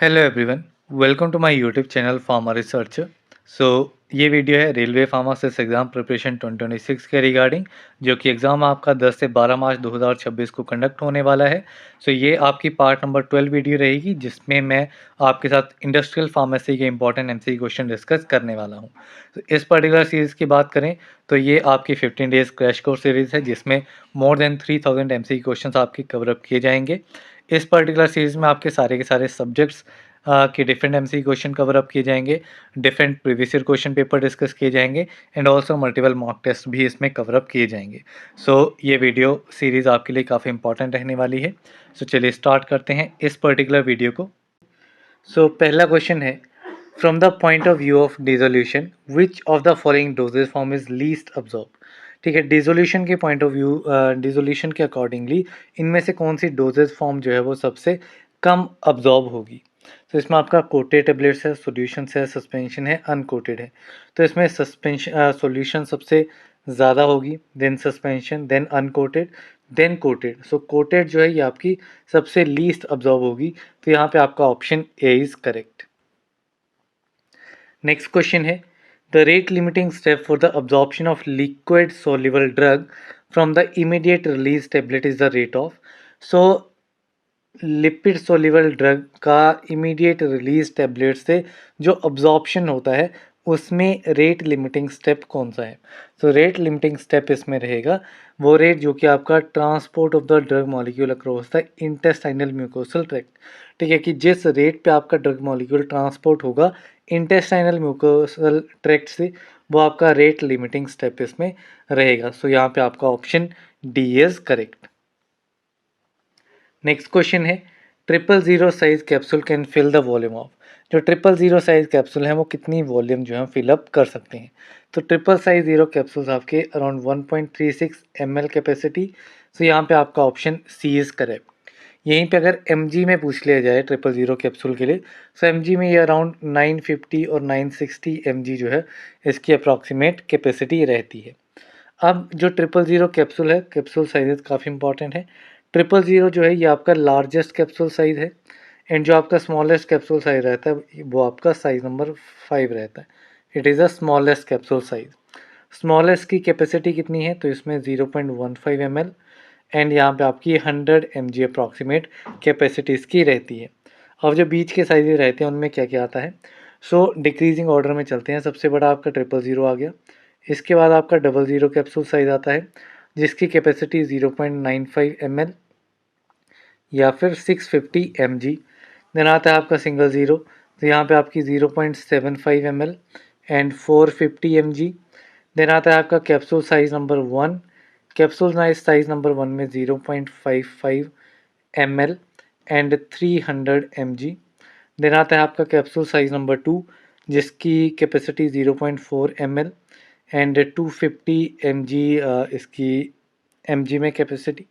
Hello everyone, welcome to my YouTube channel pharma researcher. So ये video है railway pharmacist exam preparation 2026 के regarding, जो कि exam आपका 10 से 12 मार्च 2026 को कंडक्ट होने वाला है। सो ये आपकी पार्ट नंबर 12 वीडियो रहेगी, जिसमें मैं आपके साथ इंडस्ट्रियल फार्मेसी के इंपॉर्टेंट एमसीक्यू क्वेश्चन डिस्कस करने वाला हूँ। तो इस पर्टिकुलर सीरीज़ की बात करें तो ये आपकी 15 डेज़ क्रैश कोर्स सीरीज़ है, जिसमें मोर देन 3000 एमसीक्यू क्वेश्चन आपके कवर अप किए जाएंगे। इस पर्टिकुलर सीरीज़ में आपके सारे के सारे सब्जेक्ट्स के different MCQ question cover up किए जाएंगे, different previous year question paper discuss किए जाएंगे and also multiple mock test भी इसमें कवर अप किए जाएंगे। सो ये वीडियो सीरीज़ आपके लिए काफ़ी इंपॉर्टेंट रहने वाली है। सो चलिए स्टार्ट करते हैं इस पर्टिकुलर वीडियो को। सो पहला क्वेश्चन है, from the point of view of dissolution which of the following doses form is least absorb. ठीक है, डिसोल्यूशन के पॉइंट ऑफ व्यू, डिसोल्यूशन के अकॉर्डिंगली इनमें से कौन सी डोजेज फॉर्म जो है वो सबसे कम अब्जॉर्ब होगी। तो इसमें आपका कोटेड टेबलेट्स है, सॉल्यूशन है, सस्पेंशन है, अनकोटेड है। तो इसमें सस्पेंशन सॉल्यूशन सबसे ज़्यादा होगी, then suspension, then uncoated, then coated. So coated जो है ये आपकी सबसे लीस्ट अब्जॉर्ब होगी, तो यहाँ पे आपका option A is correct. Next question है, the rate limiting step for the absorption of liquid soluble drug from the immediate release tablet is the rate of. So lipid soluble drug का immediate release tablet से जो absorption होता है उसमें rate limiting step कौन सा है। तो रेट लिमिटिंग स्टेप इसमें रहेगा वो रेट जो कि आपका transport of the drug molecule across the intestinal mucosal tract. ठीक है, कि जिस रेट पे आपका ड्रग मॉलिक्यूल ट्रांसपोर्ट होगा इंटेस्टाइनल म्यूकोसल ट्रैक्ट से, वो आपका रेट लिमिटिंग स्टेप इसमें रहेगा। सो यहाँ पे आपका option D is correct. Next question है, 000 size capsule can fill the volume of. जो 000 साइज कैप्सूल हैं वो कितनी वॉल्यूम जो है फिलअप कर सकते हैं। तो 000 कैप्सूल्स आपके अराउंड 1.36 ml कैपेसिटी। सो यहाँ पे आपका ऑप्शन सी इज़ करेक्ट। यहीं पे अगर mg में पूछ लिया जाए 000 कैप्सूल के लिए, सो mg में ये अराउंड 950 और 960 mg जो है इसकी अप्रॉक्सीमेट कैपेसिटी रहती है। अब जो 000 कैप्सूल है, कैप्सूल साइज़ काफ़ी इंपॉर्टेंट है। 000 जो है ये आपका लार्जेस्ट कैप्सूल साइज़ है एंड जो आपका स्मॉलेस्ट कैप्सूल साइज़ रहता है वो आपका साइज़ नंबर 5 रहता है। It is a smallest capsule size. Smallest की कैपेसिटी कितनी है, तो इसमें 0.15 ml एंड यहाँ पे आपकी 100 mg अप्रॉक्सीमेट कैपेसिटी इसकी रहती है। अब जो बीच के साइज़ रहते हैं उनमें क्या क्या आता है। सो डिक्रीजिंग ऑर्डर में चलते हैं। सबसे बड़ा आपका 000 आ गया, इसके बाद आपका 00 कैप्सूल साइज़ आता है जिसकी कैपेसिटी 0.95 ml या फिर 650 mg। देन आता है आपका सिंगल ज़ीरो, तो यहाँ पे आपकी 0.75 ml एंड 450 mg। देन आता है आपका capsule size number 1। Capsule size number 1 में 0.55 ml एंड 300 mg। देन आता है आपका कैप्सूल साइज़ नंबर 2 जिसकी कैपेसिटी 0.4 ml एंड 250 mg इसकी mg में कैपेसिटी।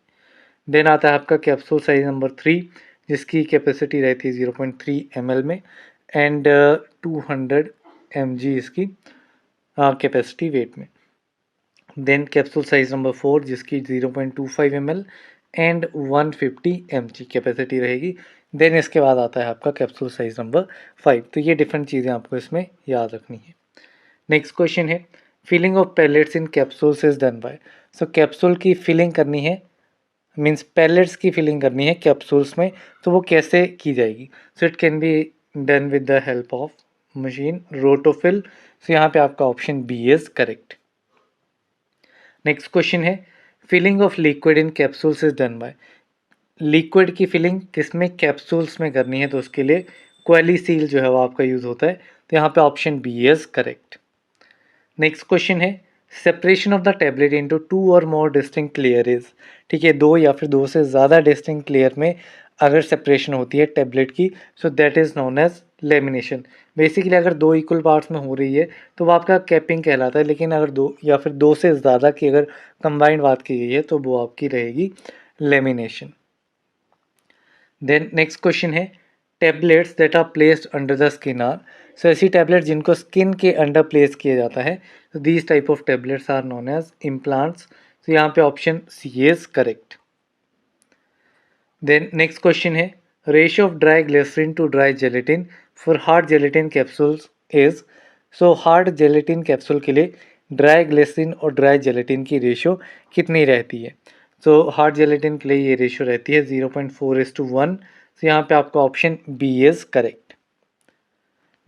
देन आता है आपका कैप्सूल साइज़ नंबर 3 जिसकी कैपेसिटी रहती है 0.3 ml में एंड 200 mg इसकी कैपेसिटी वेट में। देन कैप्सूल साइज़ नंबर 4 जिसकी 0.25 ml एंड 150 mg कैपेसिटी रहेगी। देन इसके बाद आता है आपका कैप्सूल साइज़ नंबर 5। तो ये डिफरेंट चीज़ें आपको इसमें याद रखनी है। नेक्स्ट क्वेश्चन है, filling of pellets in capsules is done by. So capsule की फिलिंग करनी है, मीन्स पैलेट्स की फिलिंग करनी है कैप्सूल्स में, तो वो कैसे की जाएगी। So it can be done with the help of machine Rotofil. So यहाँ पे आपका option B is correct. Next question है, filling of liquid in capsules is done by. Liquid की फिलिंग किसमें, कैप्सूल्स में करनी है, तो उसके लिए क्वालिसील जो है वो आपका यूज़ होता है। तो यहाँ पे option B is correct. Next question है, separation of the tablet into 2 or more distinct layer is. ठीक है, 2 या फिर 2 से ज़्यादा डिस्टिंक्ट लेयर में अगर सेपरेशन होती है टेबलेट की, so that is known as lamination. Basically अगर 2 इक्वल पार्ट्स में हो रही है तो वो आपका कैपिंग कहलाता है, लेकिन अगर 2 या फिर 2 से ज़्यादा की अगर कंबाइंड बात की गई है तो वो आपकी रहेगी लेमिनेशन। देन नेक्स्ट क्वेश्चन है, tablets that are placed under the skin are. So ऐसी टैबलेट जिनको स्किन के अंडर प्लेस किया जाता है, तो these type of tablets are known as implants. तो यहाँ पे option C is correct. Then next question है, ratio of dry glycerin to dry gelatin for hard gelatin capsules is. So hard gelatin capsule के लिए dry glycerin और dry gelatin की ratio कितनी रहती है? सो हार्ड जेलेटिन के लिए ये रेशियो रहती है 0.4:1। सो यहाँ पे आपका option B is correct.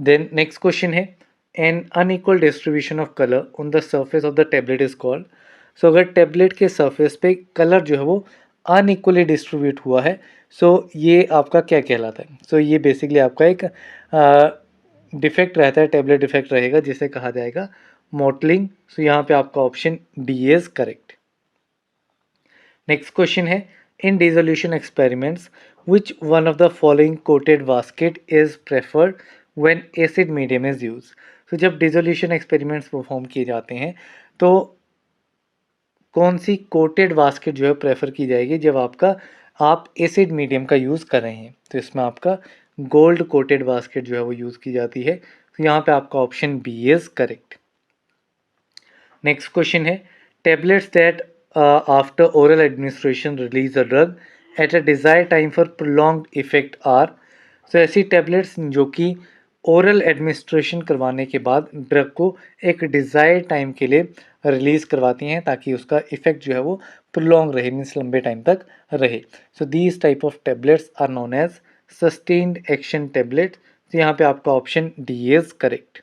Then next question है an unequal distribution of colour on the surface of the tablet is called. So अगर टेबलेट के सरफेस पे कलर जो है वो अनइक्वली डिस्ट्रीब्यूट हुआ है, सो ये आपका क्या कहलाता है? सो ये बेसिकली आपका एक डिफेक्ट रहता है, टेबलेट डिफेक्ट रहेगा, जिसे कहा जाएगा मोटलिंग। सो यहाँ पे आपका option D is correct. Next question है in dissolution experiments which one of the following coated basket is preferred when acid medium is use. तो जब डिसोल्यूशन एक्सपेरिमेंट्स परफॉर्म किए जाते हैं तो कौन सी कोटेड बास्केट जो है प्रेफर की जाएगी जब आप एसिड मीडियम का यूज़ कर रहे हैं? तो इसमें आपका गोल्ड कोटेड बास्केट जो है वो यूज़ की जाती है। तो यहाँ पे आपका option B is correct. Next question है tablets that after oral administration release a drug at a desire time for prolonged effect are. तो ऐसी टेबलेट्स जो कि ओरल एडमिनिस्ट्रेशन करवाने के बाद ड्रग को एक डिज़ायर टाइम के लिए रिलीज़ करवाती हैं ताकि उसका इफ़ेक्ट जो है वो प्रोलॉन्ग रहे, मीन्स लंबे टाइम तक रहे। So these type of tablets are known as sustained action tablet. तो यहाँ पे आपका option D is correct.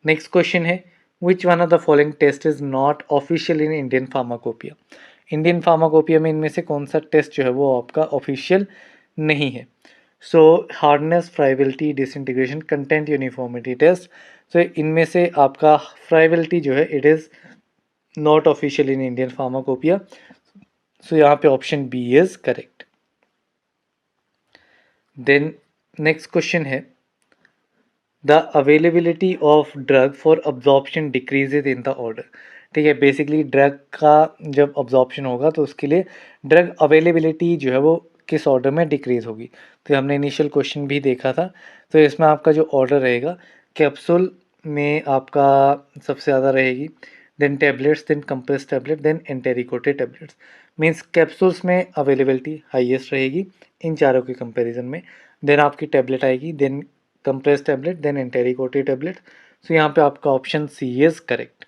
Next question है which one of the following test is not official in Indian Pharmacopoeia. Indian Pharmacopoeia में इनमें से कौन सा टेस्ट जो है वो आपका ऑफिशियल नहीं है? So hardness, friability, disintegration, content uniformity test. So इनमें से आपका फ्राइबिलिटी जो है it is not official in Indian Pharmacopoeia. So यहाँ पे option B is correct. Then next question है the availability of drug for absorption decreases in the order. ठीक है, बेसिकली ड्रग का जब अब्जॉर्प्शन होगा तो उसके लिए ड्रग अवेलेबिलिटी जो है वो किस ऑर्डर में डिक्रीज होगी? तो हमने इनिशियल क्वेश्चन भी देखा था। तो इसमें आपका जो ऑर्डर रहेगा कैप्सूल में आपका सबसे ज़्यादा रहेगी, then tablets, then compress tablet, then enteric coated tablets. Means capsules में अवेलेबिलिटी हाईएस्ट रहेगी इन चारों के कंपैरिजन में। देन आपकी टैबलेट आएगी, then compress tablet, then enteric coated tablet. So यहाँ पे आपका option C is correct.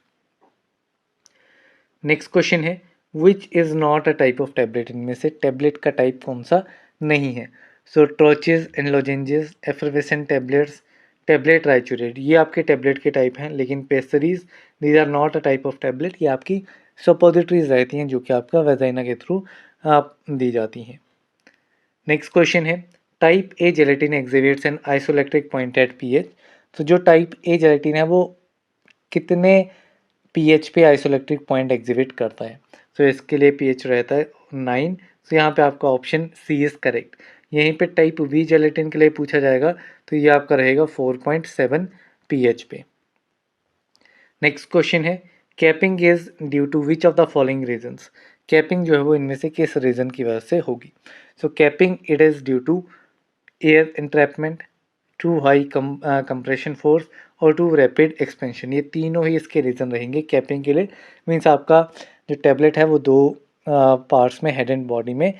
Next question है which is not a type of tablet. इनमें से टैबलेट का टाइप कौन सा नहीं है? So troches, and lozenges, effervescent tablets, tablet triturate, ये आपके टैबलेट के टाइप हैं। लेकिन pessaries these are not a type of tablet, ये आपकी सपोजिटरीज रहती हैं जो कि आपका वेजाइना के थ्रू आप दी जाती हैं। नेक्स्ट क्वेश्चन है type A gelatin exhibits an isoelectric point at pH. तो जो टाइप ए जेलेटिन है वो कितने पीएच पे आइसोइलेक्ट्रिक पॉइंट एग्जिबिट करता है? तो इसके लिए पीएच रहता है 9। तो यहाँ पे आपका ऑप्शन सी इज करेक्ट। यहीं पे टाइप बी जेलेटिन के लिए पूछा जाएगा तो ये आपका रहेगा 4.7 पीएच पे। नेक्स्ट क्वेश्चन है capping is due to which of the following reasons. Capping जो है वो इनमें से किस रीज़न की वजह से होगी? So capping it is due to air entrapment, too high compression force और टू रैपिड एक्सपेंशन। ये तीनों ही इसके रीज़न रहेंगे कैपिंग के लिए। मीन्स आपका जो टैबलेट है वो दो पार्ट्स में, हेड एंड बॉडी में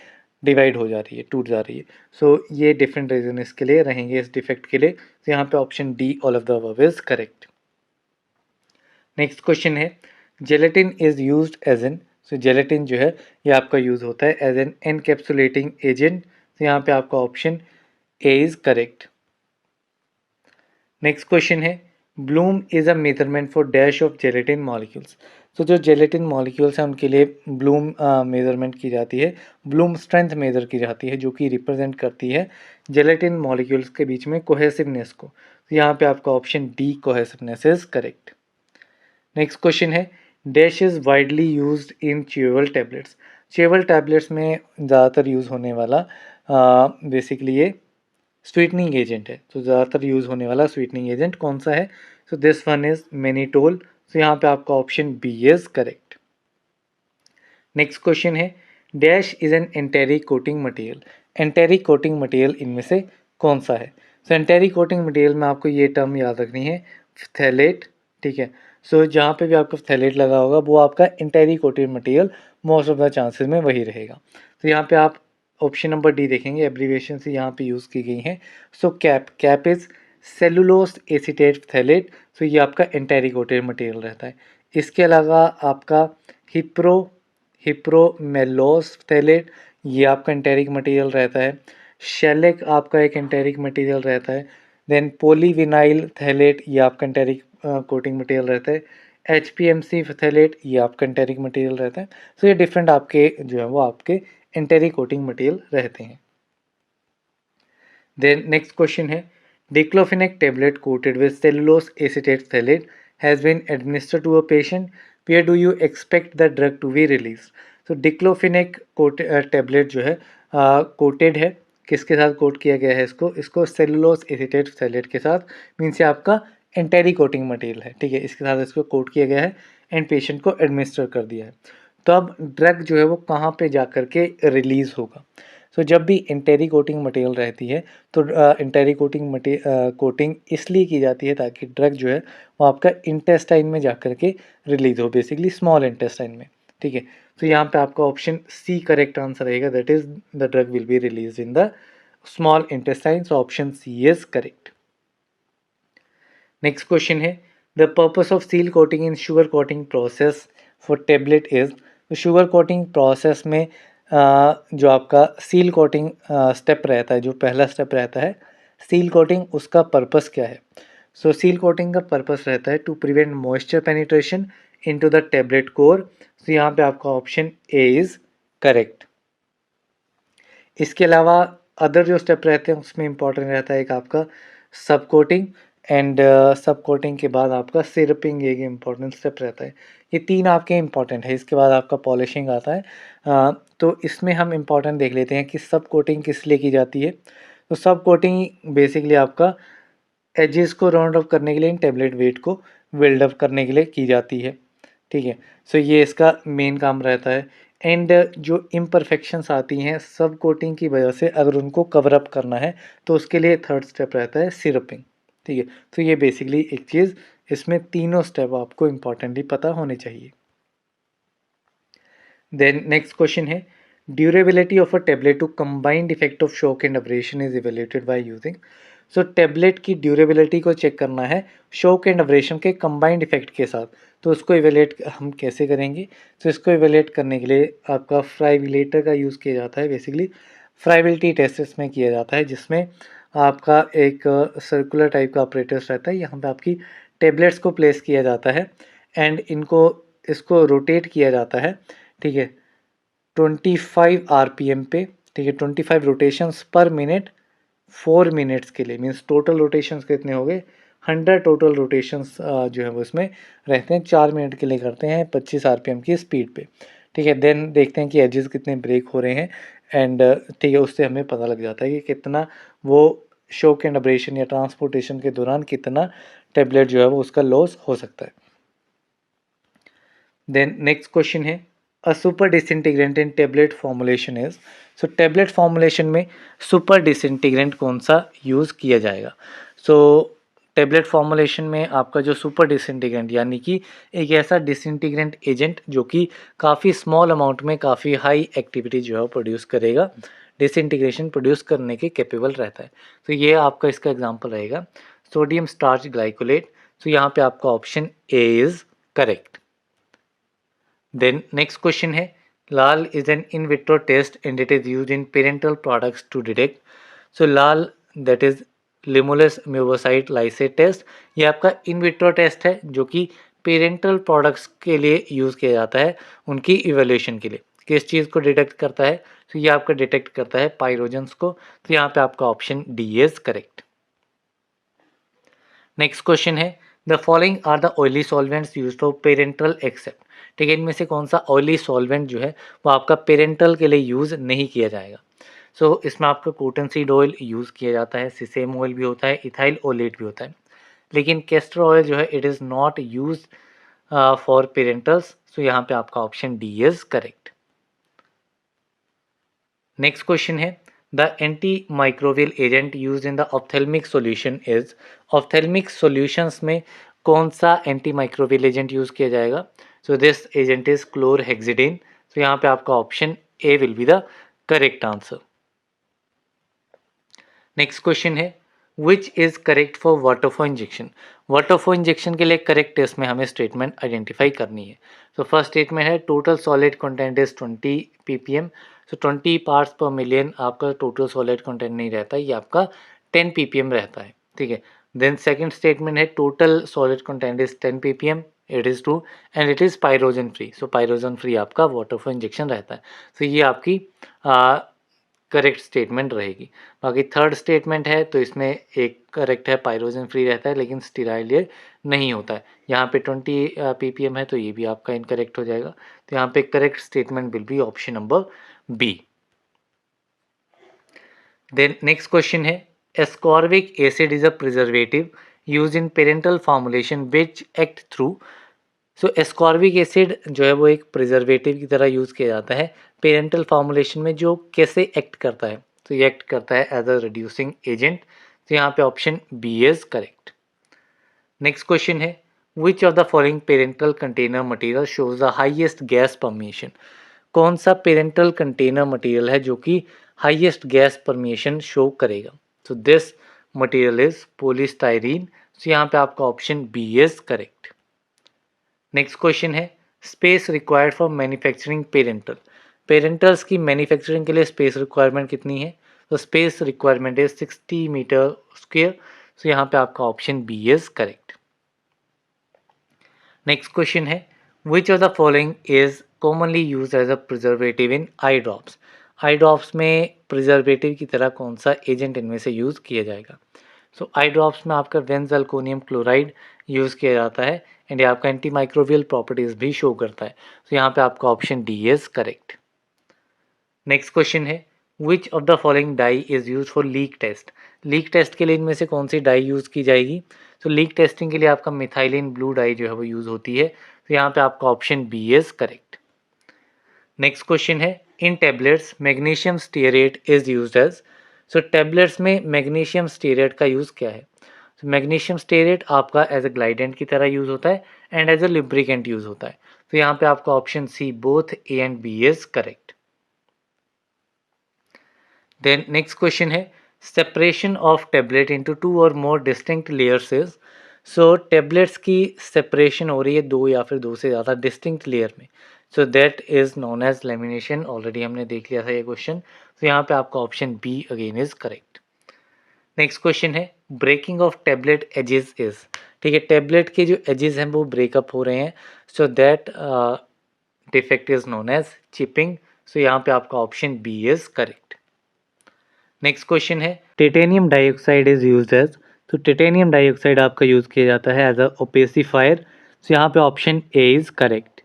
डिवाइड हो जा रही है, टूट जा रही है। सो ये डिफरेंट रीज़न इसके लिए रहेंगे इस डिफेक्ट के लिए। तो यहाँ पे option D all of the above is correct. Next question है gelatin is used as an. So gelatin जो है ये आपका यूज़ होता है एज एन एनकैप्सुलेटिंग एजेंट। तो यहाँ पे आपका option A is correct. Next question है bloom is a measurement for dash of gelatin molecules. तो जो जेलेटिन मॉलिक्यूल्स हैं उनके लिए ब्लूम मेजरमेंट की जाती है, ब्लूम स्ट्रेंथ मेजर की जाती है जो कि रिप्रेजेंट करती है जेलेटिन मॉलिक्यूल्स के बीच में कोहेसिवनेस को। तो यहाँ पे आपका option D cohesiveness is correct. Next question है dash is widely used in chewable tablets. Chewable tablets में ज़्यादातर यूज़ होने वाला बेसिकली ये स्वीटनिंग एजेंट है। तो ज़्यादातर यूज़ होने वाला स्वीटनिंग एजेंट कौन सा है? So this one is mannitol. तो यहाँ पे आपका option B is correct. Next question है dash is an enteric coating material. Enteric coating material इनमें से कौन सा है? सो एंटेरी कोटिंग मटेरियल में आपको ये टर्म याद रखनी है फ्थैलेट। ठीक है, सो जहाँ पे भी आपका फ्थैलेट लगा होगा वो आपका enteric coating material most of the chances में वही रहेगा। तो यहाँ पे आप ऑप्शन नंबर डी देखेंगे, एब्रीविएशन से यहाँ पे यूज़ की गई हैं। So CAP is cellulose acetate phthalate, तो ये आपका एंटेरिक मटेरियल रहता है। इसके अलावा आपका हिप्रोमेलोस थैलेट, ये आपका एंटेरिक मटेरियल रहता है। शेलेक आपका एक एंटेरिक मटेरियल रहता है। देन पॉलीविनाइल थैलेट, ये आपका एंटेरिक कोटिंग मटेरियल रहता है। HPMC थैलेट, ये आपका एंटेरिक मटेरियल रहता है। तो ये डिफरेंट आपके जो है वो आपके एंटेरिक कोटिंग मटेरियल रहते हैं। देन नेक्स्ट क्वेश्चन है, diclofenac tablet coated with cellulose acetate phthalate has been administered to a patient, where do you expect the drug to be release. तो डिक्लोफेनेक टेबलेट जो है कोटेड है, किसके साथ coat किया गया है इसको सेलुलोज एसीटेट थैलेट के साथ, मीन्स ये आपका एंटेरिक कोटिंग मटेरियल है, ठीक है, इसके साथ इसको कोट किया गया है एंड पेशेंट को एडमिनिस्टर कर दिया है। तो अब ड्रग जो है वो कहाँ पे जा कर के रिलीज़ होगा। तो जब भी एंटेरिक कोटिंग मटेरियल रहती है तो एंटेरिक कोटिंग इसलिए की जाती है ताकि ड्रग जो है वो आपका इंटेस्टाइन में जा कर के रिलीज़ हो, बेसिकली स्मॉल इंटेस्टाइन में, ठीक है। तो यहाँ पे आपका ऑप्शन सी करेक्ट आंसर रहेगा, that is the drug will be release in the small intestine, so option C is correct. Next question है, the purpose of seal coating in sugar coating process for tablet is. तो sugar coating process में जो आपका seal coating step रहता है, जो पहला step रहता है सील कोटिंग, उसका पर्पस क्या है। सो सील कोटिंग का पर्पस रहता है to prevent moisture penetration into the tablet core. तो यहाँ पे आपका ऑप्शन ए इज करेक्ट। इसके अलावा अदर जो स्टेप रहते हैं उसमें इंपॉर्टेंट रहता है एक आपका सब कोटिंग एंड सब कोटिंग के बाद आपका सिरपिंग, एक इम्पॉर्टेंट स्टेप रहता है। ये तीन आपके इम्पॉर्टेंट है। इसके बाद आपका पॉलिशिंग आता है। तो इसमें हम इम्पॉर्टेंट देख लेते हैं कि सब कोटिंग किस लिए की जाती है। तो सब कोटिंग बेसिकली आपका एजेस को राउंड अप करने के लिए, इन टेबलेट वेट को बिल्ड अप करने के लिए की जाती है, ठीक है। सो ये इसका मेन काम रहता है। एंड जो इम्परफेक्शंस आती हैं सब कोटिंग की वजह से, अगर उनको कवर अप करना है तो उसके लिए थर्ड स्टेप रहता है सिरपिंग, ठीक है। तो ये बेसिकली एक चीज़, इसमें तीनों स्टेप आपको इम्पॉर्टेंटली पता होने चाहिए। देन नेक्स्ट क्वेश्चन है, durability of a tablet to combined effect of shock and abrasion is evaluated by using. So tablet की ड्यूरेबिलिटी को चेक करना है शॉक एंड अब्रेशन के कंबाइंड इफेक्ट के साथ, तो उसको इवेल्युएट हम कैसे करेंगे। तो इसको इवेल्युएट करने के लिए आपका फ्राइविलेटर का यूज़ किया जाता है। बेसिकली फ्राइबिलिटी टेस्ट इसमें किया जाता है, जिसमें आपका एक सर्कुलर टाइप का ऑपरेटर्स रहता है। यहाँ पे आपकी टेबलेट्स को प्लेस किया जाता है एंड इसको रोटेट किया जाता है, ठीक है, 25 RPM पे, ठीक है, 25 रोटेशंस पर मिनट 4 मिनट्स के लिए, मीन्स टोटल रोटेशंस कितने हो गए 100 टोटल रोटेशंस जो है वो इसमें रहते हैं, 4 मिनट के लिए करते हैं 25 RPM की स्पीड पे, ठीक है। देन देखते हैं कि एजेस कितने ब्रेक हो रहे हैं एंड ठीक है, उससे हमें पता लग जाता है कि कितना वो शॉक एंड अब्रेशन या ट्रांसपोर्टेशन के दौरान कितना टेबलेट जो है वो उसका लॉस हो सकता है। देन नेक्स्ट क्वेश्चन है, a super disintegrant in tablet formulation is. So tablet formulation में सुपर डिसइंटीग्रेंट कौन सा यूज़ किया जाएगा। सो टेबलेट फॉर्मुलेशन में आपका जो सुपर डिसइंटीग्रेंट, यानी कि एक ऐसा डिसइंटीग्रेंट एजेंट जो कि काफ़ी स्मॉल अमाउंट में काफ़ी हाई एक्टिविटी जो है प्रोड्यूस करेगा, डिसइंटीग्रेशन प्रोड्यूस करने के कैपेबल रहता है। तो ये आपका इसका एग्जांपल रहेगा सोडियम स्टार्च ग्लाइकोलेट। तो यहाँ पे आपका option A is correct. Then next question है, लाल is an in vitro test and it is used in parental products to detect. So Lal that is Limulus mucocyte lysate test, ये आपका in vitro test है जो कि parental products के लिए use किया जाता है, उनकी इवेल्यूशन के लिए। किस चीज़ को डिटेक्ट करता है, तो ये आपका डिटेक्ट करता है पायरोजन्स को। तो यहाँ पे आपका option D is correct. Next question है, the following are the oily solvents use for parenteral except. ठीक है, इनमें से कौन सा ऑयली सॉल्वेंट जो है वो आपका पेरेंटल के लिए यूज़ नहीं किया जाएगा। सो इसमें आपका कॉटन सीड ऑयल यूज़ किया जाता है, सीसेम ऑयल भी होता है, इथाइल ओलेट भी होता है, लेकिन कैस्टर ऑयल जो है it is not use for parenterals. So यहाँ पे आपका option D is correct. Next question है, the anti microbial agent use in the ophthalmic solution is. Ophthalmic solutions में कौन सा एंटी माइक्रोवियल एजेंट यूज किया जाएगा। So this agent is chlorhexidine. तो यहाँ पे आपका option A will be the correct answer. Next question है which is correct for water for injection. Water for injection के लिए करेक्ट टेस्ट में हमें स्टेटमेंट आइडेंटिफाई करनी है। तो फर्स्ट स्टेटमेंट है total solid content is 20 ppm। So 20 parts पर मिलियन आपका टोटल सॉलिड कंटेंट नहीं रहता, ये आपका 10 ppm रहता है, ठीक है। देन सेकंड स्टेटमेंट है total solid content is 10 ppm, it is true and it is pyrogen free. So pyrogen free आपका वाटरफॉल इंजेक्शन रहता है। तो ये आपकी करेक्ट स्टेटमेंट रहेगी। बाकी थर्ड स्टेटमेंट है तो इसमें एक करेक्ट है, पायरोजन फ्री रहता है लेकिन स्टीराइल ये नहीं होता है। यहाँ पे 20 ppm है तो ये भी आपका इनकरेक्ट हो जाएगा। तो यहाँ पे correct statement will be option number B. Then next question है ascorbic acid is a preservative use in parenteral formulation which act through. So ascorbic acid जो है वो एक प्रिजर्वेटिव की तरह यूज़ किया जाता है पेरेंटल फॉर्मुलेशन में, जो कैसे एक्ट करता है, तो ये एक्ट करता है एज अ रिड्यूसिंग एजेंट। तो यहाँ पे option B is correct. Next question है which of the following parenteral container material shows the highest gas permission. कौन सा पेरेंटल कंटेनर मटेरियल है जो कि हाईएस्ट गैस परमिशन शो करेगा। तो दिस मटेरियल इज पॉलीस्टाइरीन। तो यहाँ पे आपका option B is correct. Next question है space required for manufacturing parenteral. Parenterals की मैन्युफैक्चरिंग के लिए स्पेस रिक्वायरमेंट कितनी है। तो space requirement is 60 metre square. So यहाँ पे आपका option B is correct. Next question है which of the following is commonly use as a preservative in eye drops. Eye drops में प्रिजर्वेटिव की तरह कौन सा एजेंट इनमें से यूज़ किया जाएगा। सो आई ड्रॉप्स में आपका बेंजल्कोनियम क्लोराइड यूज़ किया जाता है एंड ये आपका एंटी माइक्रोबियल प्रॉपर्टीज़ भी शो करता है। तो यहाँ पे आपका option D is correct. Next question है which of the following dye is use for leak test. Leak test के लिए इनमें से कौन सी डाई यूज़ की जाएगी। तो लीक टेस्टिंग के लिए आपका मिथाइलिन ब्लू डाई जो है वो यूज़ होती है। तो यहाँ पे आपका option B is correct. Next question है in tablets magnesium stearate is used as. So tablets में मैग्नीशियम स्टीयरेट का यूज़ क्या है। तो मैग्नीशियम स्टीयरेट आपका एज अ ग्लाइडेंट की तरह यूज़ होता है and as a lubricant use होता है। तो यहाँ पे आपका option C both A and B is correct. Then next question है separation of tablet into 2 or more distinct layers is. So tablets की सेपरेशन हो रही है 2 या फिर 2 से ज़्यादा डिस्टिंक्ट लेयर में। So that is known as lamination. Already हमने देख लिया था ये क्वेश्चन। तो यहाँ पे आपका option B again is correct. Next question है breaking of tablet edges is. ठीक है, टेबलेट के जो एजेस हैं वो ब्रेकअप हो रहे हैं। So that defect is known as chipping. So यहाँ पे आपका option B is correct. Next question है titanium dioxide is used as. तो टिटेनियम डाइऑक्साइड आपका यूज़ किया जाता है एज अ ओपेसिफायर। सो यहाँ पे option A is correct.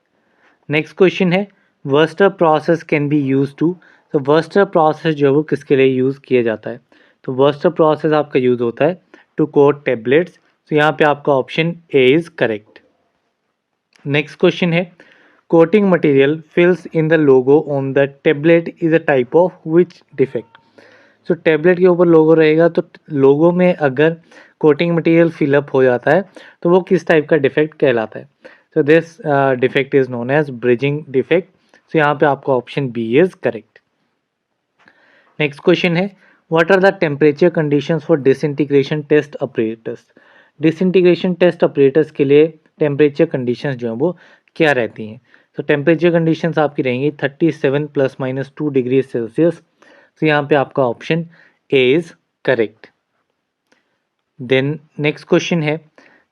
Next question है Wurster process can be use to. तो वर्स्टर प्रोसेस जो है वो किसके लिए यूज़ किया जाता है। तो वर्स्टर प्रोसेस आपका यूज़ होता है टू कोट टेबलेट्स। तो यहाँ पे आपका option A is correct. Next question है coating material fills in the logo on the tablet is a type of which defect. So tablet के ऊपर लोगो रहेगा तो लोगो में अगर कोटिंग मटेरियल फिलअप हो जाता है तो वो किस टाइप का डिफेक्ट कहलाता है। So this defect is known as bridging defect. So यहाँ पे आपका option B is correct. Next question है what are the temperature conditions for disintegration test operators. Disintegration test operators के लिए टेम्परेचर कंडीशंस जो हैं वो क्या रहती हैं। तो टेम्परेचर कंडीशंस आपकी रहेंगी 37 ±2 डिग्री सेल्सियस। तो यहाँ पे आपका option A is correct. Then next question है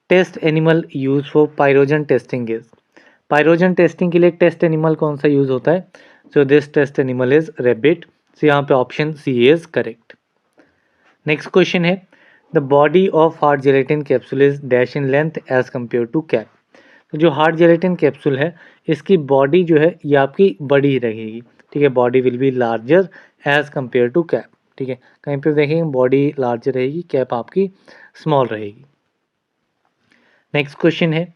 test animal use for pyrogen testing is. Pyrogen testing के लिए टेस्ट एनिमल कौन सा यूज होता है। So this test animal is rabbit. So यहाँ पे option C is correct. Next question है the body of hard gelatin capsule is dash in length as compare to cap. तो जो हार्ड जेलेटिन कैप्सूल है इसकी body जो है ये आपकी बड़ी रहेगी। ठीक है, body will be larger as compare to cap. ठीक है, कहीं पे देखेंगे बॉडी लार्जर रहेगी, कैप आपकी स्मॉल रहेगी। नेक्स्ट क्वेश्चन है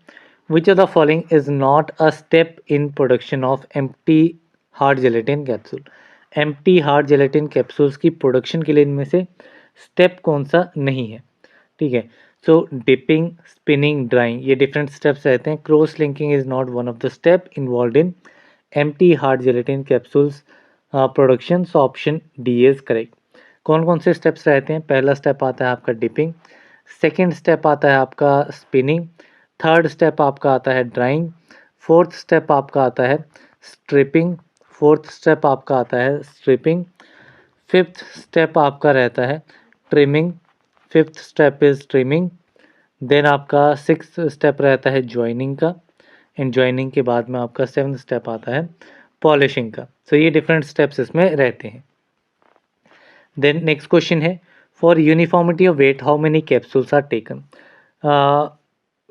which of the following is not a step in production of empty hard gelatin capsule. Empty hard gelatin capsules की प्रोडक्शन के लिए इनमें से स्टेप कौन सा नहीं है। ठीक है, सो डिपिंग स्पिनिंग ड्राइंग ये डिफरेंट स्टेप्स रहते हैं। Cross linking is not one of the step involve in empty hard gelatin capsules production. So option D is correct. कौन कौन से स्टेप्स रहते हैं? पहला स्टेप आता है आपका डिपिंग, सेकंड स्टेप आता है आपका स्पिनिंग, थर्ड स्टेप आपका आता है ड्राइंग, फोर्थ स्टेप आपका आता है स्ट्रिपिंग, फोर्थ स्टेप आपका आता है स्ट्रिपिंग, फिफ्थ स्टेप आपका रहता है trimming, fifth step is trimming, then आपका सिक्स्थ स्टेप रहता है जॉइनिंग का, एंड जॉइनिंग के बाद में आपका सेवन्थ स्टेप आता है पॉलिशिंग का। सो ये डिफरेंट स्टेप्स इसमें रहते हैं। देन नेक्स्ट क्वेश्चन है, for uniformity of weight how many capsules are taken?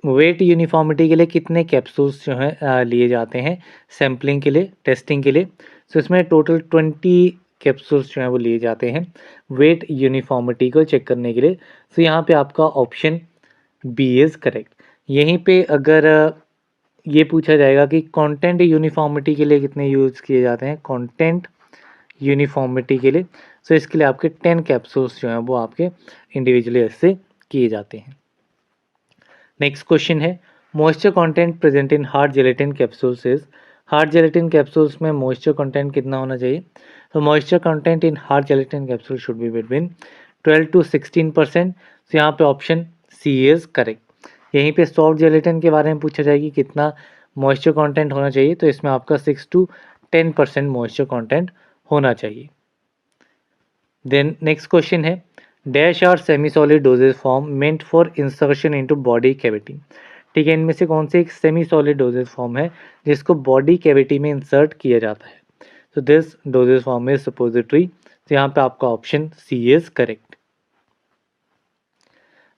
Weight uniformity के लिए कितने कैप्सूल्स जो हैं लिए जाते हैं सैम्पलिंग के लिए, टेस्टिंग के लिए? सो इसमें टोटल 20 कैप्सूल्स जो हैं वो लिए जाते हैं वेट यूनिफॉर्मिटी को चेक करने के लिए। सो यहाँ पे आपका ऑप्शन बी इज़ करेक्ट। यहीं पे अगर ये पूछा जाएगा कि कंटेंट यूनिफॉर्मिटी के लिए कितने यूज़ किए जाते हैं, कंटेंट यूनिफॉर्मिटी के लिए, सो इसके लिए आपके 10 कैप्सूल्स जो हैं वो आपके इंडिविजुअली ऐसे किए जाते हैं। नेक्स्ट क्वेश्चन है, moisture content present in hard gelatin capsules is? Hard gelatin capsules में मॉइस्चर कंटेंट कितना होना चाहिए? तो moisture content in hard gelatin capsule should be between 12 to 16%। तो यहाँ पे ऑप्शन सी इज करेक्ट। यहीं पे सॉफ्ट जेलेटिन के बारे में पूछा जाएगी कितना मॉइस्चर कंटेंट होना चाहिए, तो इसमें आपका 6 to 10% मॉइस्चर कंटेंट होना चाहिए। देन नेक्स्ट क्वेश्चन है, dash are semi solid dosages form meant for insertion into body cavity? ठीक है, इनमें से कौन सी एक सेमी सॉलिड डोजेज फॉर्म है जिसको बॉडी कैविटी में इंसर्ट किया जाता है? तो this dosage form is suppository. तो यहाँ पे आपका option C is correct.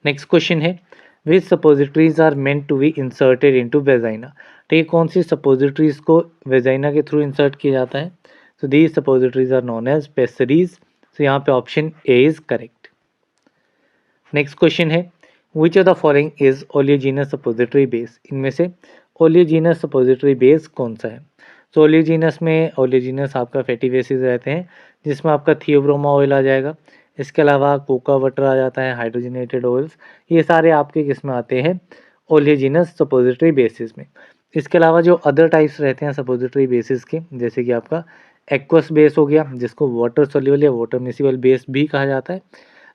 Next question है, which suppositories are meant to be inserted into vagina? ठीक है, कौन सी सपोजिटरीज को वेजाइना के थ्रू इंसर्ट किया जाता है? तो these suppositories are known as pessaries. तो यहाँ पे option A is correct. Next question है, which of the following is oleaginous suppository base? इनमें से ओलियोजिनस सपोजिटरी बेस कौन सा है? तो ओलियोजिनस में ओलियोजिनस आपका फैटी बेसिस रहते हैं जिसमें आपका थियोब्रोमा ऑयल आ जाएगा, इसके अलावा कोका बटर आ जाता है, हाइड्रोजनेटेड ऑयल्स, ये सारे आपके किस में आते हैं? ओलियोजिनस सपोजिटरी बेसिस में। इसके अलावा जो अदर टाइप्स रहते हैं सपोजिटरी बेसिस के, जैसे कि आपका एक्वस बेस हो गया जिसको वाटर सोल्यूबल या वाटर मिसिबल बेस भी कहा जाता है।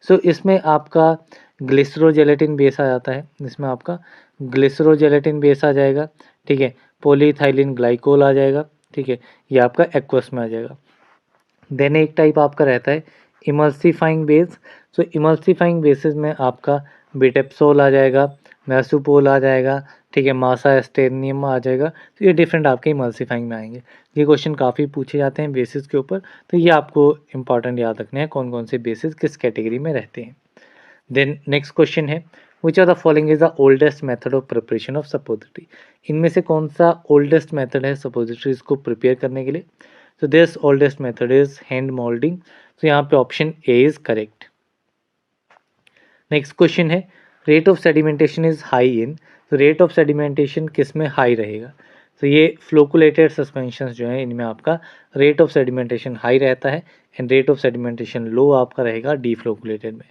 सो इसमें आपका ग्लिसरोजेलेटिन बेस आ जाता है, इसमें आपका ग्लिसरोजेलेटिन बेस आ जाएगा, ठीक है, पॉलीइथाइलिन ग्लाइकोल आ जाएगा, ठीक है, ये आपका एक्वस में आ जाएगा। देन एक टाइप आपका रहता है इमल्सिफाइंग बेस। सो इमल्सिफाइंग बेसिस में आपका बिटेप्सोल आ जाएगा, मैसुपोल आ जाएगा, ठीक है, मासा एस्टेनियम आ जाएगा। तो ये डिफरेंट आपके इमल्सिफाइंग में आएंगे। ये क्वेश्चन काफ़ी पूछे जाते हैं बेसिस के ऊपर, तो ये आपको इंपॉर्टेंट याद रखने हैं कौन कौन से बेसिस किस कैटेगरी में रहते हैं। देन नेक्स्ट क्वेश्चन है, which are the following is the oldest method of preparation of suppository? इनमें से कौन सा ओल्डेस्ट मेथड है सपोजिटरीज को प्रिपेयर करने के लिए? तो this oldest method is hand moulding. तो यहाँ पे option A is correct. Next question है, rate of sedimentation is high in? तो रेट ऑफ सेडिमेंटेशन किस में हाई रहेगा? तो ये फ्लोकुलेटेड सस्पेंशंस जो है इनमें आपका रेट ऑफ सेडिमेंटेशन हाई रहता है, एंड रेट ऑफ सेडिमेंटेशन लो आपका रहेगा डीफ्लोकुलेटेड में।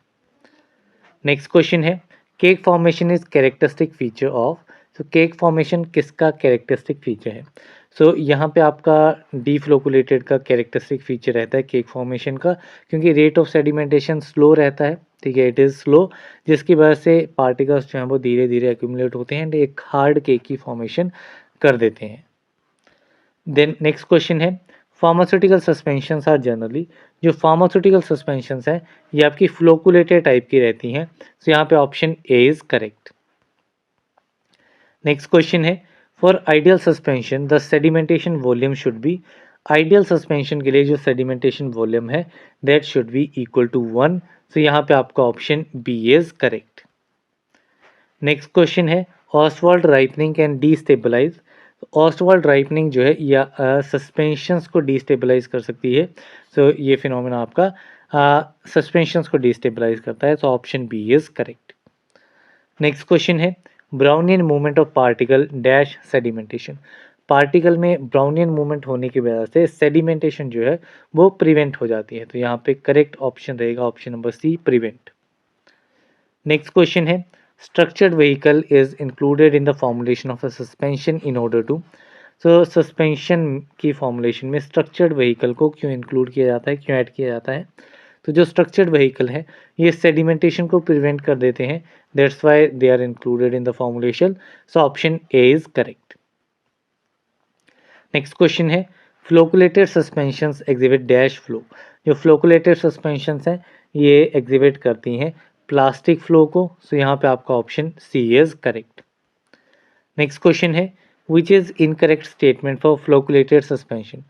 नेक्स्ट क्वेश्चन है, cake formation is characteristic feature of? तो केक फॉर्मेशन किसका कैरेक्टरिस्टिक फीचर है? सो यहाँ पे आपका डीफ्लोकुलेटेड का कैरेक्टरिस्टिक फीचर रहता है केक फॉर्मेशन का, क्योंकि रेट ऑफ सेडिमेंटेशन स्लो रहता है, ठीक है, इट इज़ स्लो, जिसकी वजह से पार्टिकल्स जो हैं वो धीरे धीरे एक्यूमुलेट होते हैं एंड एक हार्ड केक की फॉर्मेशन कर देते हैं। देन नेक्स्ट क्वेश्चन है, फार्मास्यूटिकल सस्पेंशंस आर जनरली? जो फार्मास्यूटिकल सस्पेंशंस हैं ये आपकी फ्लोकुलेटेड टाइप की रहती हैं। तो यहाँ पे option A is correct. Next question है, for ideal suspension the sedimentation volume should be? Ideal suspension के लिए जो सेडिमेंटेशन वॉल्यूम है that should be equal to 1। तो यहाँ पे आपका option B is correct. Next question है, Ostwald ripening can destabilise? Ostwald ripening जो है या सस्पेंशंस को डीस्टेबलाइज कर सकती है। सो ये फिनोमेना आपका सस्पेंशंस को डीस्टेबलाइज करता है। तो option B is correct. Next question है, Brownian movement of particle dash sedimentation? Particle में ब्राउनियन मूवमेंट होने की वजह से सेडिमेंटेशन जो है वो प्रिवेंट हो जाती है। तो यहाँ पे करेक्ट ऑप्शन रहेगा option number C, prevent. Next question है, structured vehicle is included in the formulation of a suspension in order to? So suspension की फॉर्मुलेशन में स्ट्रक्चर्ड व्हीकल को क्यों इंक्लूड किया जाता है, क्यों ऐड किया जाता है? तो जो स्ट्रक्चर्ड व्हीकल है ये सेडिमेंटेशन को प्रिवेंट कर देते हैं, that's why they are included in the formulation. So option A is correct. Next question है flocculated suspensions exhibit dash flow. जो फ्लोकुलेटेड सस्पेंशंस हैं ये एग्जिबिट करती हैं प्लास्टिक फ्लो को, सो यहाँ पे आपका option C is correct. Next question है which is incorrect statement for flocculated suspension.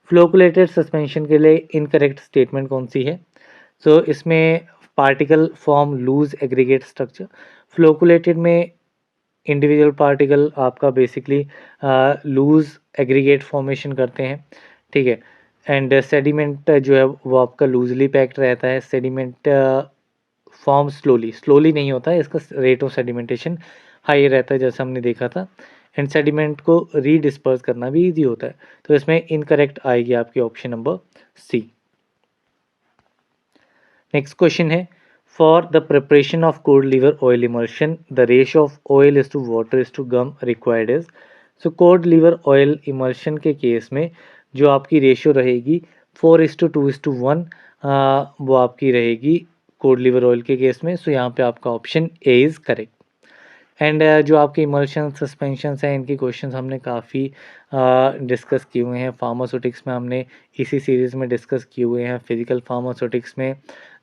Flocculated suspension के लिए इनकरेक्ट स्टेटमेंट कौन सी है? सो इसमें particle form loose aggregate structure. Flocculated में इंडिविजुअल पार्टिकल आपका बेसिकली लूज एग्रीगेट फॉर्मेशन करते हैं, ठीक है। एंड सेडिमेंट जो है वो आपका लूजली पैक्ड रहता है। सेडिमेंट फॉर्म स्लोली नहीं होता है, इसका रेट ऑफ सेडिमेंटेशन हाई रहता है जैसा हमने देखा था। एंड सेडिमेंट को रीडिस्पर्स करना भी ईजी होता है। तो इसमें इनकरेक्ट आएगी आपकी option number C. Next question है for the preparation of cod liver oil emulsion the ratio of oil is to water is to gum required is. So cod liver oil emulsion के case में जो आपकी ratio रहेगी 4:2:1 वो आपकी रहेगी cod liver oil के केस में। सो यहाँ पे आपका option A is correct. And जो आपके इमल्शन सस्पेंशंस हैं इनकी क्वेश्चंस हमने काफ़ी डिस्कस किए हुए हैं। फार्मास्यूटिक्स में हमने इसी सीरीज़ में डिस्कस किए हुए हैं। फिजिकल फार्मास्यूटिक्स में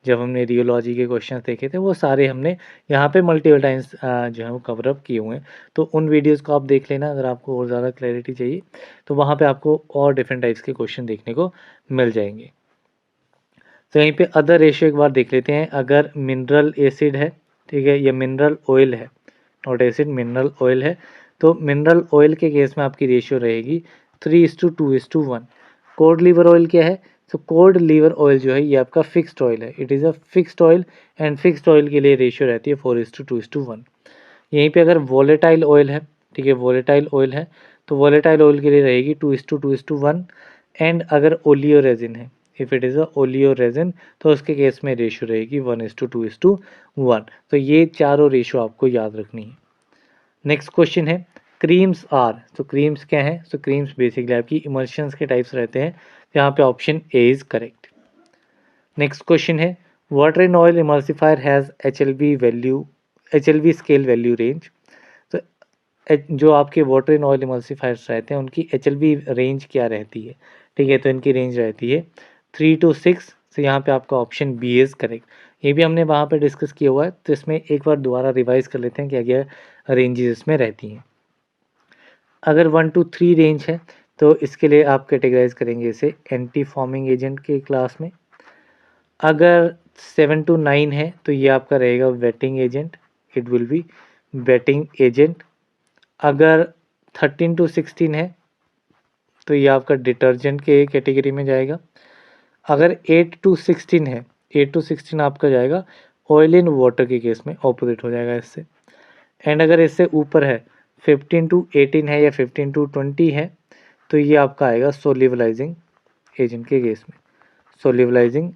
जब हमने रियोलॉजी के क्वेश्चंस देखे थे वो सारे हमने यहाँ पे मल्टीपल टाइम्स जो है वो कवर अप किए हुए हैं। तो उन वीडियोज़ को आप देख लेना अगर आपको और ज़्यादा क्लैरिटी चाहिए, तो वहाँ पे आपको और डिफरेंट टाइप्स के क्वेश्चन देखने को मिल जाएंगे। तो यहीं पे अदर रेशियो एक बार देख लेते हैं। अगर मिनरल एसिड है, ठीक है, या मिनरल ऑयल है, नॉट एसिड मिनरल ऑयल है, तो मिनरल ऑयल के केस में आपकी रेशियो रहेगी 3:2:1। कोड लीवर ऑयल क्या है? तो कोड लीवर ऑयल जो है ये आपका फिक्स्ड ऑयल है, it is a fixed oil and fixed oil के लिए रेशियो रहती है 4:2:1। यहीं पे अगर वोलेटाइल ऑयल है, ठीक है, वोलेटाइल ऑयल है तो वोलेटाइल ऑयल के लिए रहेगी 2:2:1। एंड अगर ओलियो रेजिन है, if it is a oleo resin, तो उसके केस में रेशियो रहेगी 1:2:1। तो ये चारों रेशियो आपको याद रखनी है। नेक्स्ट क्वेश्चन है क्रीम्स आर। तो क्रीम्स क्या है? तो क्रीम्स बेसिकली आपकी इमल्शंस के टाइप्स रहते हैं। यहाँ पे option A is correct. Next question है water in oil emulsifier has HLV scale value range. तो जो आपके वाटर इन ऑयल इमल्सिफायर्स रहते हैं उनकी HLV रेंज क्या रहती है? ठीक है, तो इनकी रेंज रहती है 3 to 6। तो यहाँ पे आपका ऑप्शन बी इज़ करेक्ट। ये भी हमने वहाँ पे डिस्कस किया हुआ है, तो इसमें एक बार दोबारा रिवाइज कर लेते हैं क्या क्या रेंजेस इसमें रहती हैं। अगर 1 to 3 रेंज है तो इसके लिए आप कैटेगराइज करेंगे इसे एंटी फॉर्मिंग एजेंट के क्लास में। अगर 7 to 9 है तो ये आपका रहेगा waiting agent, it will be waiting agent. अगर 13 to 16 है तो ये आपका डिटर्जेंट के कैटेगरी में जाएगा। अगर 8 to 16 है, 8 to 16 आपका जाएगा ऑयल इन वाटर के केस में, ऑपोजिट हो जाएगा इससे। एंड अगर इससे ऊपर है 15 to 18 है या 15 to 20 है तो ये आपका आएगा सोल्यूबलाइजिंग एजेंट के केस में, सोल्यूबलाइजिंग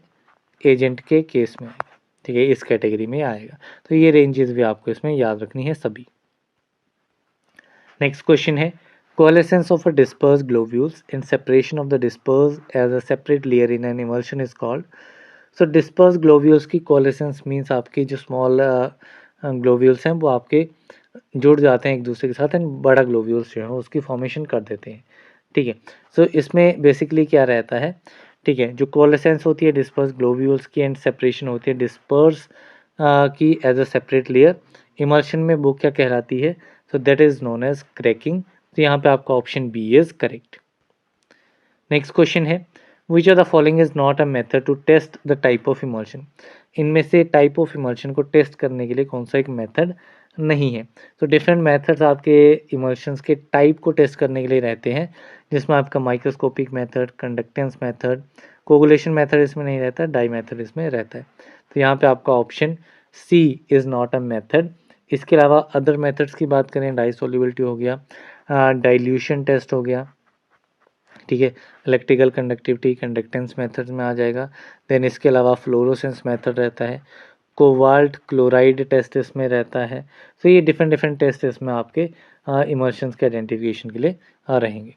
एजेंट के केस में आएगा, ठीक है, इस कैटेगरी में आएगा। तो ये रेंजेस भी आपको इसमें याद रखनी है सभी। नेक्स्ट क्वेश्चन है coalescence of a dispersed globules and separation of the dispersed as a separate layer in an emulsion is called। so dispersed globules की coalescence means आपके जो small globules हैं वो आपके जुड़ जाते हैं एक दूसरे के साथ एंड बड़ा ग्लोब्यूल्स जो है उसकी फॉर्मेशन कर देते हैं, ठीक है। सो इसमें बेसिकली क्या रहता है, ठीक है, जो कोलेसेंस होती है डिस्पर्स ग्लोब्यूल्स की एंड सेपरेशन होती है डिस्पर्स की as a separate layer. Emulsion में वो क्या कहलाती है? So that is known as cracking. तो यहाँ पे आपका option B is correct. Next question है which of the following is not a method to test the type of emulsion. इनमें से टाइप ऑफ इमल्शन को टेस्ट करने के लिए कौन सा एक मेथड नहीं है? तो डिफरेंट मेथड्स आपके इमल्शंस के टाइप को टेस्ट करने के लिए रहते हैं, जिसमें आपका microscopic method, conductance method, coagulation method इसमें नहीं रहता, डाई मेथड इसमें रहता है। तो यहाँ पे आपका option C is not a method. इसके अलावा अदर मेथड्स की बात करें, डाई सोल्यूबिलिटी हो गया, डाइल्यूशन टेस्ट हो गया, ठीक है, इलेक्ट्रिकल कंडक्टिविटी कंडक्टेंस मेथड में आ जाएगा। देन इसके अलावा फ्लोरोसेंस मेथड रहता है, कोबाल्ट क्लोराइड टेस्ट इसमें रहता है। तो ये डिफरेंट डिफरेंट टेस्ट इसमें आपके इमल्शंस के आइडेंटिफिकेशन के लिए रहेंगे।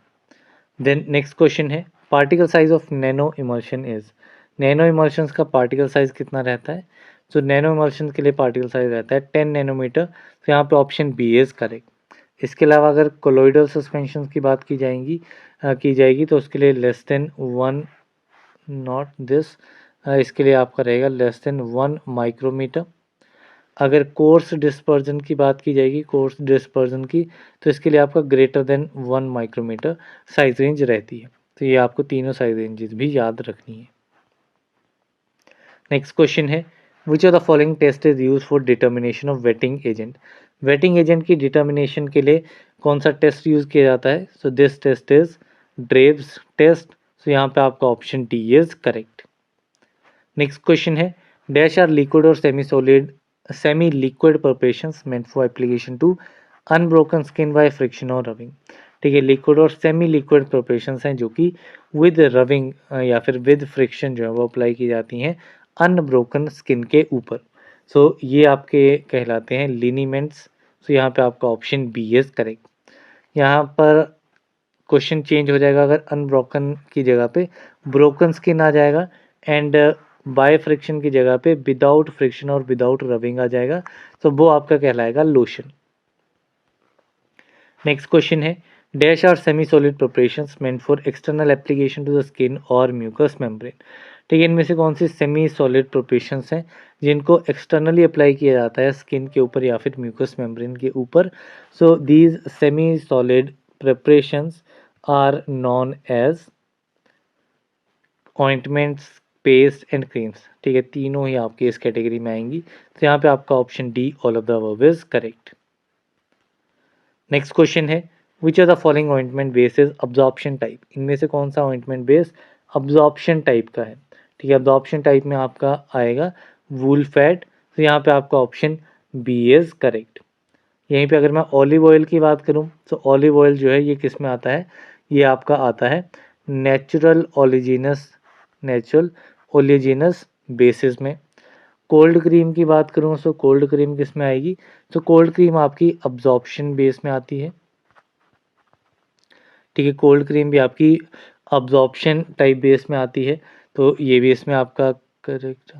देन नेक्स्ट क्वेश्चन है particle size of nano emulsion is. Nano emulsions का पार्टिकल साइज़ कितना रहता है? तो नैनो इमल्शन के लिए पार्टिकल साइज़ रहता है 10 नैनोमीटर, तो यहाँ पे ऑप्शन बी इज़ करेक्ट। इसके अलावा अगर कोलॉइडल सस्पेंशन की बात की जाएगी तो उसके लिए लेस देन 1 नॉट दिस, इसके लिए आपका रहेगा लेस देन 1 माइक्रोमीटर। अगर कोर्स डिस्पर्जन की बात की जाएगी, कोर्स डिस्पर्जन की, तो इसके लिए आपका greater than 1 micrometer size range रहती है। तो ये आपको तीनों साइज़ रेंजेस भी याद रखनी है। नेक्स्ट क्वेश्चन है, which of the following test is use for determination of wetting agent? Wetting agent की डिटर्मिनेशन के लिए कौन सा टेस्ट यूज किया जाता है? So this test is Draves test. So यहाँ पे आपका option D is correct. Next question है, डैश आर लिक्विड और semi liquid preparations meant for application to unbroken skin by friction और रबिंग? ठीक है, लिक्विड और सेमी लिक्विड प्रिपरेशंस हैं जो कि विद रबिंग या फिर विद फ्रिक्शन जो है वो अप्लाई की जाती हैं अनब्रोकन स्किन के ऊपर। सो ये आपके कहलाते हैं लिनीमेंट्स। सो यहाँ पे आपका ऑप्शन बी इज करेक्ट। यहाँ पर क्वेश्चन चेंज हो जाएगा, अगर अनब्रोकन की जगह पे ब्रोकन स्किन आ जाएगा एंड बाय फ्रिक्शन की जगह पे विदाउट फ्रिक्शन और विदाउट रबिंग आ जाएगा, तो वो आपका कहलाएगा लोशन। नेक्स्ट क्वेश्चन है, dash are semi solid preparations meant for external application to the skin और म्यूकस मेम्ब्रेन? ठीक है, इनमें से कौन सी सेमी सॉलिड प्रिपरेशंस हैं जिनको एक्सटर्नली अप्लाई किया जाता है स्किन के ऊपर या फिर म्यूकस मेम्ब्रेन के ऊपर? So these semi solid preparations are known as ointments, paste and creams. ठीक है, तीनों ही आपके इस कैटेगरी में आएंगी। तो यहाँ पे आपका option D all of the above is correct. Next question है, which are the following ointment base is absorption type? इनमें से कौन सा ऑइंटमेंट बेस अब्जॉर्प्शन टाइप का है? ठीक है, अब्जॉर्प्शन टाइप में आपका आएगा वूल फैट। तो यहाँ पे आपका ऑप्शन बी इज करेक्ट। यहीं पे अगर मैं ऑलिव ऑयल की बात करूँ तो ऑलिव ऑयल जो है ये किस में आता है? ये आपका आता है नेचुरल ओलिजिनस बेसिस में। कोल्ड क्रीम की बात करूँ तो कोल्ड क्रीम किस में आएगी? तो कोल्ड क्रीम आपकी अब्जॉर्प्शन बेस में आती है। ठीक है, कोल्ड क्रीम भी आपकी अब्जॉर्प्शन टाइप बेस में आती है, तो ये भी इसमें आपका करेक्ट।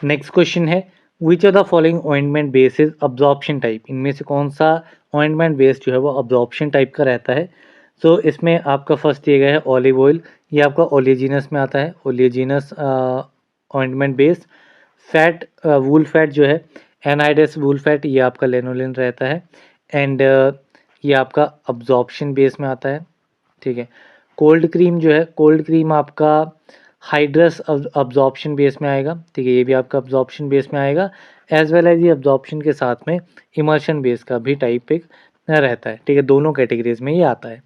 नेक्स्ट क्वेश्चन है, which of the following ointment base is absorption type? इनमें से कौन सा ऑइंटमेंट बेस जो है वो अब्जॉर्प्शन टाइप का रहता है? सो इसमें आपका फर्स्ट दिया गया है ऑलिव ऑयल, ये आपका ओलिजिनस में आता है, oleaginous ointment base. Fat wool fat जो है एनहाइडस वूल फैट, ये आपका लेनोलिन रहता है एंड ये आपका अब्जॉर्प्शन बेस में आता है। ठीक है, कोल्ड क्रीम जो है, कोल्ड क्रीम आपका हाइड्रस अब्जॉर्प्शन बेस में आएगा। ठीक है, ये भी आपका अब्जॉर्प्शन बेस में आएगा, एज वेल एज ये अब्जॉर्प्शन के साथ में इमर्शन बेस का भी टाइप एक रहता है। ठीक है, दोनों कैटेगरीज में ये आता है।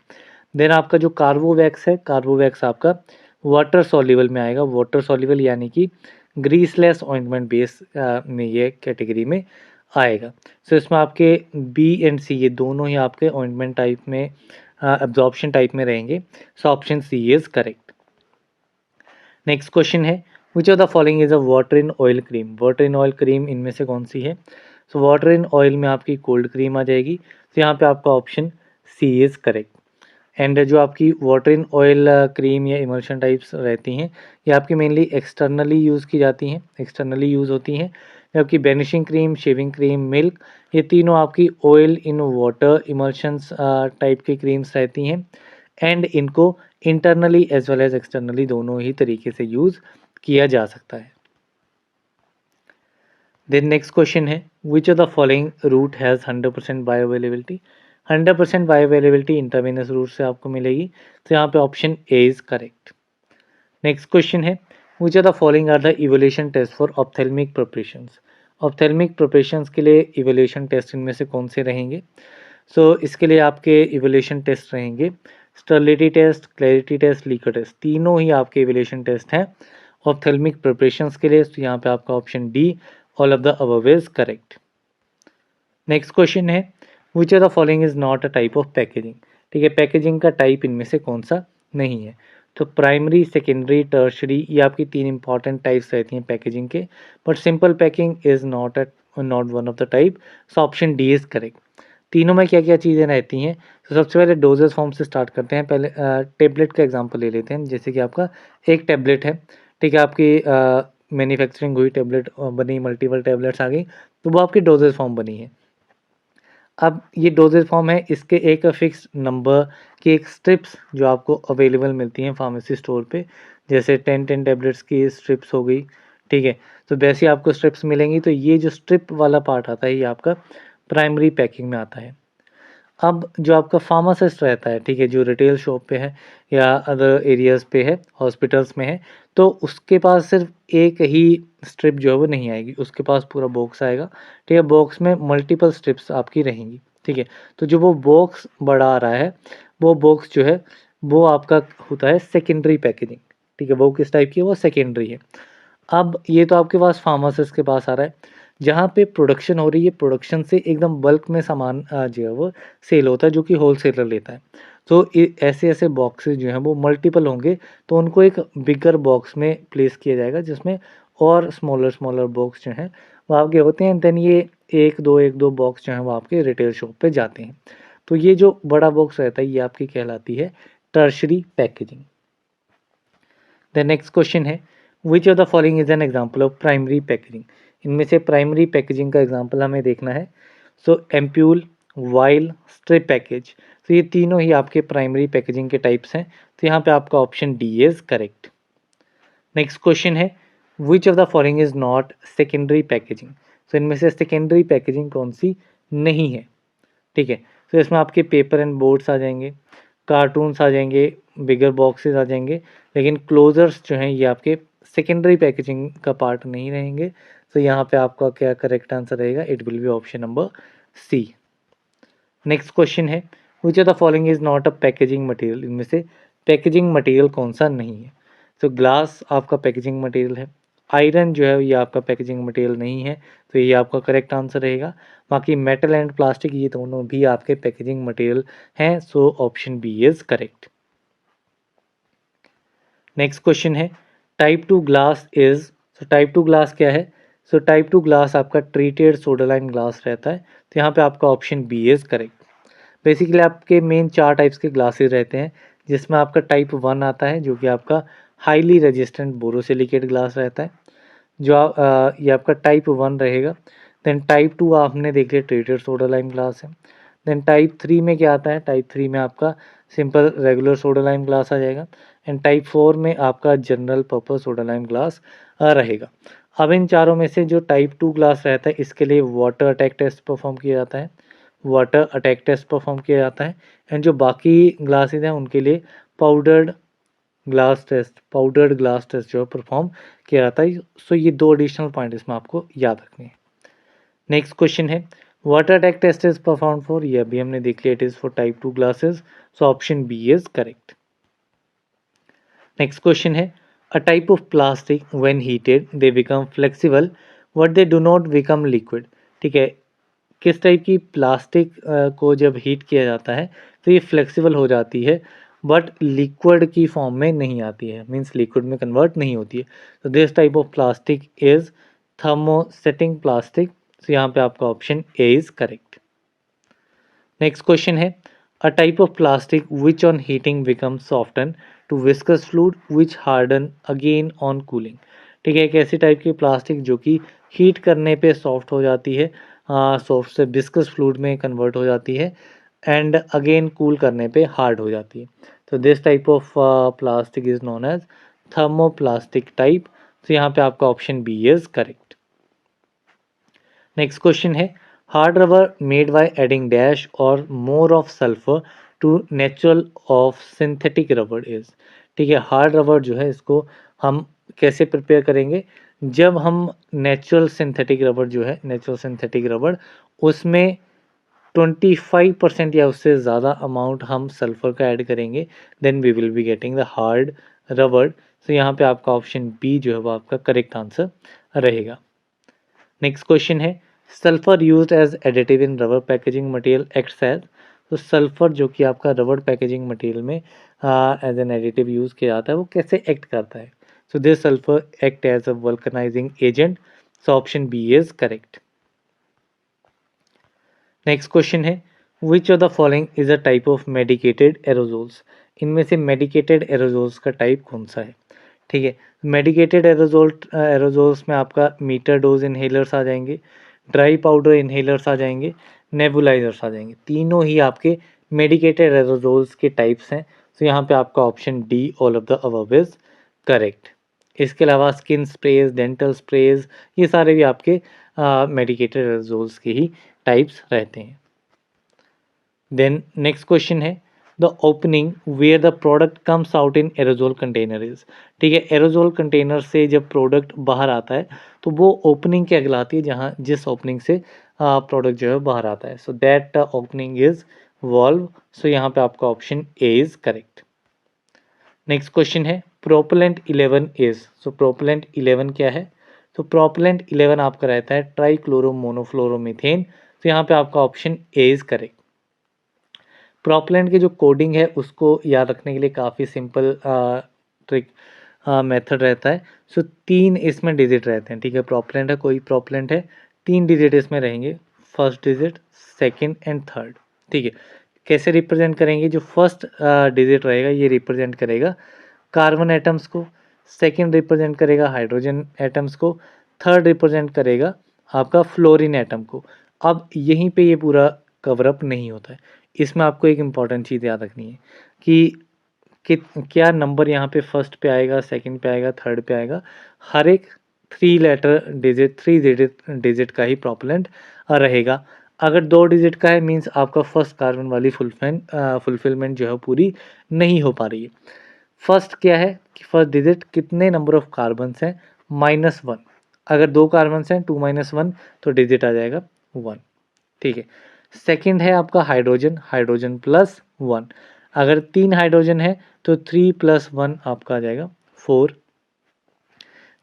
देन आपका जो कार्बोवैक्स है, कार्बोवैक्स आपका वाटर सॉल्युबल में आएगा, वाटर सॉल्युबल यानी कि ग्रीसलेस ऑइंटमेंट बेस में ये कैटेगरी में आएगा। सो इसमें आपके बी एंड सी ये दोनों ही आपके ऑइंटमेंट टाइप में एब्जॉर्प्शन टाइप में रहेंगे। So option C is correct. Next question है, which of the following is a water in oil cream? Water in oil cream इनमें से कौन सी है? सो वाटर इन ऑयल में आपकी कोल्ड क्रीम आ जाएगी। तो यहाँ पे आपका option C is correct. And जो आपकी वाटर इन ऑयल क्रीम या इमल्शन टाइप्स रहती हैं, ये आपकी मेनली एक्सटर्नली यूज़ की जाती हैं, एक्सटर्नली यूज़ होती हैं। जबकि vanishing cream, shaving cream, milk, ये तीनों आपकी oil in water emulsions type की क्रीम्स रहती हैं एंड इनको internally as well as externally दोनों ही तरीके से यूज़ किया जा सकता है। देन नेक्स्ट क्वेश्चन है, which of the following route has 100% bioavailability? 100% bioavailability intravenous route से आपको मिलेगी, तो यहाँ पे option A is correct. Next question है, which are the following are the evaluation test for ophthalmic preparations. Ophthalmic preparations के लिए इवोल्यूशन टेस्ट इनमें से कौन से रहेंगे? सो इसके लिए आपके इवोल्यूशन टेस्ट रहेंगे sterility test, clarity test, leaker test, तीनों ही आपके इवोल्यूशन टेस्ट हैं ऑप्थेल्मिक प्रिपरेशंस के लिए। तो यहाँ पे आपका option D all of the above is correct. Next question है, which are the following is not a type of packaging. ठीक है, पैकेजिंग का टाइप इनमें से कौन सा नहीं है? तो प्राइमरी, सेकेंडरी, टर्शरी, ये आपकी तीन इंपॉर्टेंट टाइप्स रहती हैं पैकेजिंग के, but simple packing is not one of the type. So option D is correct. तीनों में क्या क्या चीज़ें रहती हैं? तो सबसे पहले डोजेज फॉर्म से स्टार्ट करते हैं। पहले टेबलेट का एग्जांपल ले लेते हैं। जैसे कि आपका एक टेबलेट है, ठीक है, आपकी मैन्युफैक्चरिंग हुई, टेबलेट बनी, मल्टीपल टेबलेट्स आ गई, तो वो आपकी डोजेज फॉर्म बनी है। अब ये डोजेज फॉर्म है, इसके एक फिक्स नंबर की एक स्ट्रिप्स जो आपको अवेलेबल मिलती हैं फार्मेसी स्टोर पे, जैसे 10 टेबलेट्स की स्ट्रिप्स हो गई, ठीक है, तो वैसे आपको स्ट्रिप्स मिलेंगी। तो ये जो स्ट्रिप वाला पार्ट आता है ये आपका प्राइमरी पैकिंग में आता है। अब जो आपका फार्मासिस्ट रहता है, ठीक है, जो रिटेल शॉप पे है या अदर एरियाज़ पे है, हॉस्पिटल्स में है, तो उसके पास सिर्फ एक ही स्ट्रिप जो है वो नहीं आएगी, उसके पास पूरा बॉक्स आएगा, ठीक है, बॉक्स में मल्टीपल स्ट्रिप्स आपकी रहेंगी, ठीक है। तो जो वो बॉक्स बड़ा आ रहा है, वो बॉक्स जो है वो आपका होता है सेकेंडरी पैकेजिंग, ठीक है, वो किस टाइप की है? वो सेकेंडरी है। अब ये तो आपके पास फार्मासिस्ट के पास आ रहा है, जहाँ पे प्रोडक्शन हो रही है, प्रोडक्शन से एकदम बल्क में सामान जो है वो सेल होता है, जो कि होलसेलर लेता है। तो ऐसे-ऐसे बॉक्सेस जो हैं वो मल्टीपल होंगे, तो उनको एक बिगर बॉक्स में प्लेस किया जाएगा, जिसमें और स्मॉलर-स्मॉलर बॉक्स जो हैं वो आपके होते हैं। देन ये 1-2 बॉक्स जो हैं वो आपके रिटेल शॉप पे जाते हैं। तो ये जो बड़ा बॉक्स रहता है ये आपकी कहलाती है tertiary packaging. The next question है, which of the following is an example of primary packaging. इनमें से प्राइमरी पैकेजिंग का एग्जाम्पल हमें देखना है। So ampoule, vial, strip package, तो ये तीनों ही आपके प्राइमरी पैकेजिंग के टाइप्स हैं। तो यहाँ पे आपका option D is correct. Next question है, which of the following is not secondary packaging. तो इनमें से सेकेंडरी पैकेजिंग कौन सी नहीं है? ठीक है, तो इसमें आपके पेपर एंड बोर्ड्स आ जाएंगे, कार्टून्स आ जाएंगे, बिगर बॉक्सेस आ जाएंगे, लेकिन क्लोजर्स जो हैं ये आपके सेकेंडरी पैकेजिंग का पार्ट नहीं रहेंगे। तो यहाँ पे आपका क्या करेक्ट आंसर रहेगा? It will be option number C. Next question है, which of the following is not a packaging material. इनमें से पैकेजिंग मटेरियल कौन सा नहीं है? तो ग्लास आपका पैकेजिंग मटेरियल है, आयरन जो है ये आपका पैकेजिंग मटेरियल नहीं है, तो ये आपका करेक्ट आंसर रहेगा। बाकी मेटल एंड प्लास्टिक ये दोनों भी आपके पैकेजिंग मटेरियल हैं, so option B is correct. Next question है, type 2 glass is. So type 2 glass क्या है? सो टाइप 2 ग्लास आपका ट्रीटेड सोडालाइन ग्लास रहता है, तो यहाँ पे आपका option B is correct. Basically आपके मेन 4 टाइप्स के ग्लासेस रहते हैं, जिसमें आपका टाइप 1 आता है जो कि आपका हाईली रेजिस्टेंट बोरोसिलिकेट ग्लास रहता है, जो ये आपका टाइप 1 रहेगा। देन टाइप 2 आपने देख लिया ट्रीटेड सोडा लाइम ग्लास है। देन टाइप 3 में क्या आता है? टाइप 3 में आपका simple regular soda lime glass आ जाएगा, एंड टाइप 4 में आपका general purpose soda lime glass रहेगा। अब इन चारों में से जो टाइप 2 ग्लास रहता है इसके लिए वाटर अटैक टेस्ट परफॉर्म किया जाता है, वाटर अटैक टेस्ट परफॉर्म किया जाता है, एंड जो बाकी ग्लासेस हैं उनके लिए पाउडर्ड ग्लास टेस्ट जो है परफॉर्म किया जाता है। सो ये 2 एडिशनल पॉइंट इसमें आपको याद रखने हैं। नेक्स्ट क्वेश्चन है, water attack test is perform for, ये अभी हमने देख लिया, it is for type 2 glasses, so option B is correct. Next question है, a type of plastic when heated they become flexible but they do not become liquid. ठीक है, किस type की प्लास्टिक को जब हीट किया जाता है तो ये फ्लेक्सिबल हो जाती है, बट लिक्विड की फॉर्म में नहीं आती है, मीन्स लिक्विड में कन्वर्ट नहीं होती है। तो this type of plastic is thermosetting plastic, तो यहाँ पे आपका option A is correct. Next question है, a type of plastic which on heating become soften to viscous fluid which harden again on cooling. ठीक है, एक ऐसी टाइप की प्लास्टिक जो कि हीट करने पे सॉफ्ट हो जाती है, सॉफ्ट से विस्कस फ्लूइड में कन्वर्ट हो जाती है, एंड अगेन कूल करने पे हार्ड हो जाती है। तो this type of plastic is known as thermoplastic type, तो यहाँ पे आपका option B is correct. Next question है, hard rubber made by adding dash और more of sulphur to natural of synthetic rubber is. ठीक है, हार्ड रबर जो है इसको हम कैसे प्रिपेयर करेंगे, जब हम नेचुरल सिंथेटिक रबर जो है, नेचुरल सिंथेटिक रबर उसमें 25% या उससे ज़्यादा अमाउंट हम सल्फर का ऐड करेंगे, then we will be getting the hard rubber. तो यहाँ पे आपका ऑप्शन बी जो है वो आपका करेक्ट आंसर रहेगा। नेक्स्ट क्वेश्चन है, sulphur used as additive in rubber packaging material acts as. तो सल्फर जो कि आपका रबर पैकेजिंग मटेरियल में एज एन एडिटिव यूज़ किया जाता है, वो कैसे एक्ट करता है। So this sulphur act as a vulcanising agent. So option B is correct. Next question है, which of the following is a type of medicated aerosols. इनमें से मेडिकेटेड एरोजोल्स का टाइप कौन सा है। ठीक है, मेडिकेटेड एरोजोल्स में आपका मीटर डोज इन्हेलर्स आ जाएंगे, ड्राई पाउडर इन्हेलर्स आ जाएंगे, नेबुलाइजर्स आ जाएंगे। तीनों ही आपके मेडिकेटेड एरोजोल्स के टाइप्स हैं। तो यहाँ पे आपका option D all of the above is correct. इसके अलावा स्किन स्प्रेज, डेंटल स्प्रेज, ये सारे भी आपके मेडिकेटेड एरोजोल्स के ही टाइप्स रहते हैं। देन नेक्स्ट क्वेश्चन है, the opening where the product comes out in aerosol container is. ठीक है, एरोजोल कंटेनर से जब प्रोडक्ट बाहर आता है तो वो ओपनिंग क्या कहलाती है, जहाँ जिस ओपनिंग से प्रोडक्ट जो है बाहर आता है। So that opening is valve. So यहाँ पे आपका option A is correct. Next question है, प्रोपेलेंट 11 इज। सो प्रोपेलेंट 11 क्या है, तो प्रोपेलेंट 11 आपका रहता है ट्राइक्लोरोमोनोफ्लोरोमीथेन। तो यहाँ पे आपका option A is correct. Propellant की जो कोडिंग है उसको याद रखने के लिए काफ़ी सिंपल ट्रिक मेथड रहता है। सो 3 इसमें डिजिट रहते हैं। ठीक है, प्रोपेलेंट है, कोई प्रोपेलेंट है, 3 डिजिट इसमें रहेंगे, first digit, second and third. ठीक है, कैसे रिप्रेजेंट करेंगे, जो फर्स्ट डिजिट रहेगा ये रिप्रेजेंट करेगा कार्बन एटम्स को, सेकंड रिप्रेजेंट करेगा हाइड्रोजन एटम्स को, थर्ड रिप्रेजेंट करेगा आपका फ्लोरीन एटम को। अब यहीं पे ये पूरा कवरअप नहीं होता है। इसमें आपको एक इम्पॉर्टेंट चीज़ याद रखनी है कि क्या नंबर यहाँ पे फर्स्ट पे आएगा, सेकंड पे आएगा, थर्ड पे आएगा। हर एक 3 डिजिट का ही प्रोपेलेंट रहेगा। अगर 2 डिजिट का है मीन्स आपका फर्स्ट कार्बन वाली फुलफिलमेंट जो है पूरी नहीं हो पा रही है। फर्स्ट क्या है कि फर्स्ट डिजिट कितने नंबर ऑफ कार्बन्स हैं, -1। अगर 2 कार्बन्स हैं 2 - 1 तो डिजिट आ जाएगा 1। ठीक है, सेकंड है आपका हाइड्रोजन, हाइड्रोजन +1। अगर 3 हाइड्रोजन है तो 3 + 1 आपका आ जाएगा 4।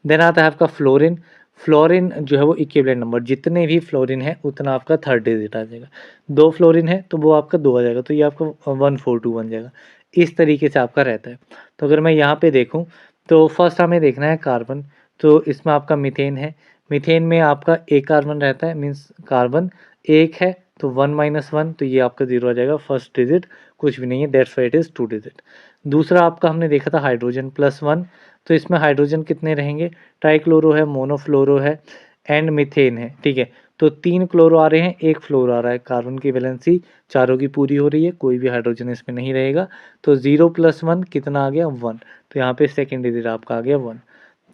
देन आता है आपका फ्लोरीन। फ्लोरीन जो है वो इक्विवेलेंट नंबर, जितने भी फ्लोरीन है उतना आपका थर्ड डिजिट आ जाएगा। 2 फ्लोरीन है तो वो आपका 2 आ जाएगा, तो ये आपका 142 बन जाएगा। इस तरीके से आपका रहता है। तो अगर मैं यहाँ पे देखूँ तो फर्स्ट हमें देखना है कार्बन, तो इसमें आपका मीथेन है। मीथेन में आपका एक कार्बन रहता है, मीन्स कार्बन एक है तो 1 - 1 तो ये आपका 0 आ जाएगा। फर्स्ट डिजिट कुछ भी नहीं है, that's why it is 2 digit. दूसरा आपका हमने देखा था हाइड्रोजन +1, तो इसमें हाइड्रोजन कितने रहेंगे, ट्राइक्लोरो है, मोनोफ्लोरो है एंड मीथेन है। ठीक है, तो 3 क्लोरो आ रहे हैं, 1 फ्लोरो आ रहा है। कार्बन की वैलेंसी चारों की पूरी हो रही है, कोई भी हाइड्रोजन इसमें नहीं रहेगा। तो 0 + 1 कितना आ गया, 1। तो यहाँ पे सेकेंड डिजिट आपका आ गया 1।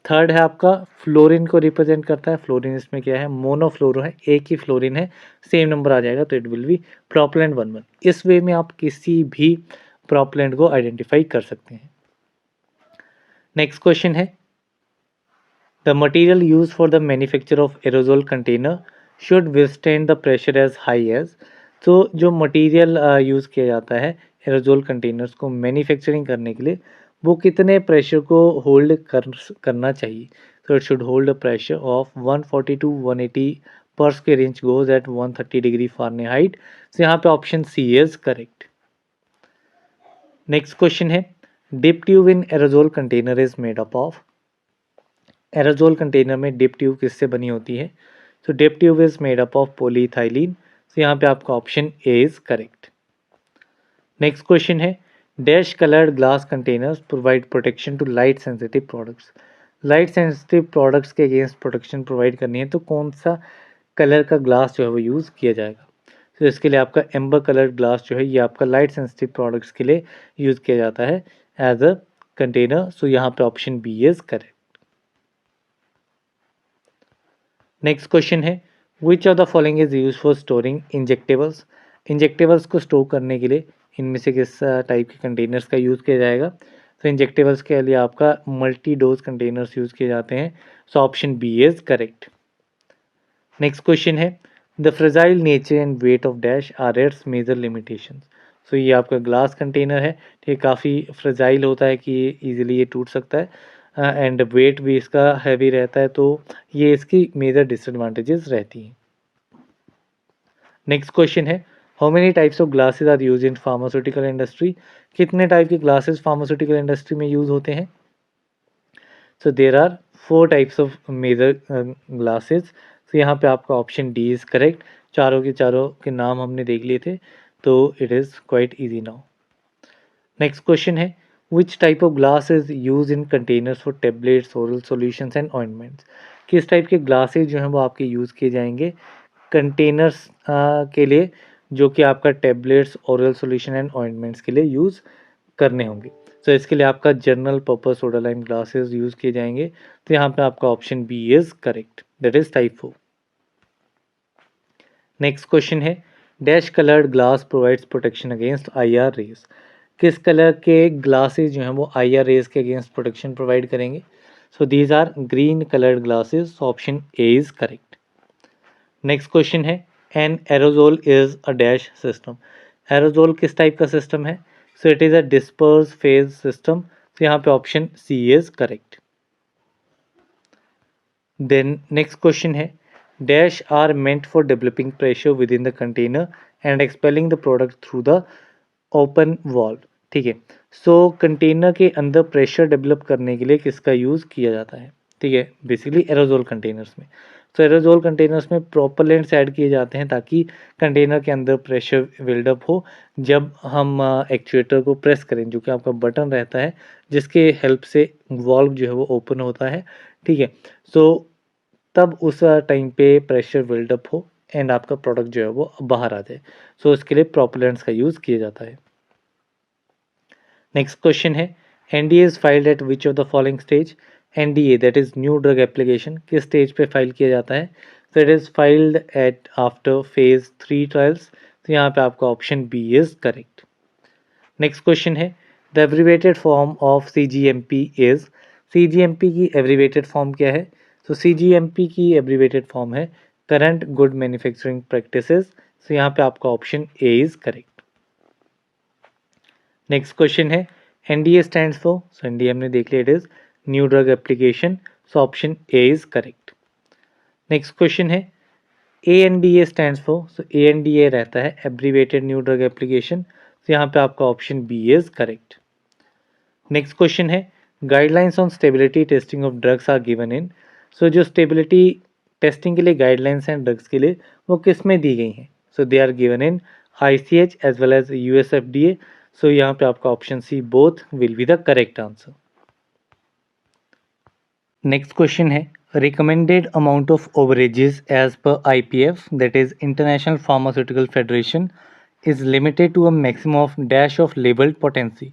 थर्ड है आपका फ्लोरीन को रिप्रेजेंट करता है। फ्लोरीन इसमें क्या है, मोनोफ्लोरो है, एक ही फ्लोरीन है, सेम नंबर आ जाएगा, तो इट विल बी प्रोपेलेंट 1 1। इस वे में आप किसी भी प्रोपेलेंट को आइडेंटिफाई कर सकते हैं। नेक्स्ट क्वेश्चन है, the material use for the manufacture of aerosol container should withstand the pressure as high as. तो जो मटेरियल यूज़ किया जाता है एरोजोल कंटेनर्स को मैन्युफैक्चरिंग करने के लिए, वो कितने प्रेशर को होल्ड करना चाहिए। तो it should hold a pressure of 140 to 180 per square inch gauge at 130 degree Fahrenheit. तो यहाँ पे option C is correct. Next question है, dip tube in aerosol container is made up of. Aerosol container में dip tube किससे बनी होती है, तो dip tube is made up of polyethylene. तो यहाँ पे आपका option A is correct. Next question है, dash coloured glass containers provide protection to light sensitive products. Light sensitive products के अगेंस्ट प्रोटेक्शन प्रोवाइड करनी है तो कौन सा कलर का ग्लास जो है वो यूज़ किया जाएगा। तो इसके लिए आपका एम्बर कलर्ड ग्लास जो है ये आपका लाइट सेंसिटिव प्रोडक्ट्स के लिए यूज़ किया जाता है एज अ कंटेनर। सो यहाँ पे option B is correct. Next question है, which of the following is use for storing injectables. Injectables को स्टोर करने के लिए इनमें से किस टाइप के कंटेनर्स का यूज़ किया जाएगा। तो इंजेक्टेबल्स के लिए आपका मल्टी डोज कंटेनर्स यूज़ किए जाते हैं। So option B is correct. Next question है the fragile nature and weight of dash are its major limitations. So ये आपका ग्लास कंटेनर है, ठीक है, काफ़ी फ्रेजाइल होता है कि ईजिली ये टूट सकता है एंड वेट भी इसका हैवी रहता है, तो ये इसकी मेजर डिसएडवांटेजेस रहती हैं। नेक्स्ट क्वेश्चन है how many types of glasses are use in pharmaceutical industry. कितने टाइप के ग्लासेस फार्मास्यूटिकल इंडस्ट्री में यूज होते हैं। So there are 4 types of major glasses. तो यहाँ पे आपका ऑप्शन डी इज करेक्ट। चारों के नाम हमने देख लिए थे, तो it is quite easy now. Next question है which type of glass is use in containers for tablets oral solutions and ointments. किस टाइप के ग्लासेस जो हैं वो आपके यूज़ किए जाएंगे कंटेनर्स के लिए, जो कि आपका tablets oral solution and ointments के लिए यूज़ करने होंगे। तो इसके लिए आपका general purpose soda lime glasses use किए जाएंगे। तो यहाँ पे आपका option B is correct, that is type 4। Next question है dash coloured glass provides protection against IR rays. किस कलर के ग्लासेस जो हैं वो IR रेज के अगेंस्ट प्रोटेक्शन प्रोवाइड करेंगे। So these are green coloured glasses, option A is correct. Next question है an aerosol is a dash system. Aerosol किस type का सिस्टम है। So it is a disperse phase system. तो यहाँ पे option C is correct. Then next question है dash are meant for developing pressure within the container and expelling the product through the open valve. ठीक है, सो container के अंदर pressure develop करने के लिए किसका यूज़ किया जाता है। ठीक है, बेसिकली एरोजोल कंटेनर्स में। तो एरोजोल कंटेनर्स में प्रोपेलेंट्स ऐड किए जाते हैं ताकि कंटेनर के अंदर प्रेशर बिल्डअप हो जब हम एक्चुएटर को प्रेस करें, जो कि आपका बटन रहता है जिसके हेल्प से वॉल्व जो है वो ओपन होता है। ठीक है, सो तब उस टाइम पे प्रेशर बिल्डअप हो एंड आपका प्रोडक्ट जो है वो बाहर आ जाए। सो इसके लिए प्रोपेलेंट्स का यूज़ किया जाता है। नेक्स्ट क्वेश्चन है NDA is filed at which of the following stage. NDA that is new drug application किस स्टेज पे फाइल किया जाता है। तो it is filed at after phase 3 trials. तो यहाँ पे आपका option B is correct. Next question है the abbreviated form of CGMP is. CGMP की एब्रीवेटेड फॉर्म क्या है। तो CGMP की एब्रीवेटेड फॉर्म है करंट गुड मैन्युफैक्चरिंग प्रैक्टिसेस। तो यहाँ पे आपका option A is correct. Next question है NDA stands for. So NDA हमने देख लिया, it is new drug application. So option A is correct. Next question है ANDA stands for. So ANDA रहता है एब्रीवेटेड न्यू ड्रग एप्लीकेशन। तो यहाँ पे आपका option B is correct. Next question है guidelines on stability testing of drugs are given in. So जो stability testing के लिए गाइडलाइंस हैं ड्रग्स के लिए वो किस में दी गई हैं। So they are given in ICH as well as US FDA। So यहाँ पे आपका option C both will be the correct answer. Next question है recommended amount of overages as per IPF that is international pharmaceutical federation is limited to a maximum of dash of labelled potency.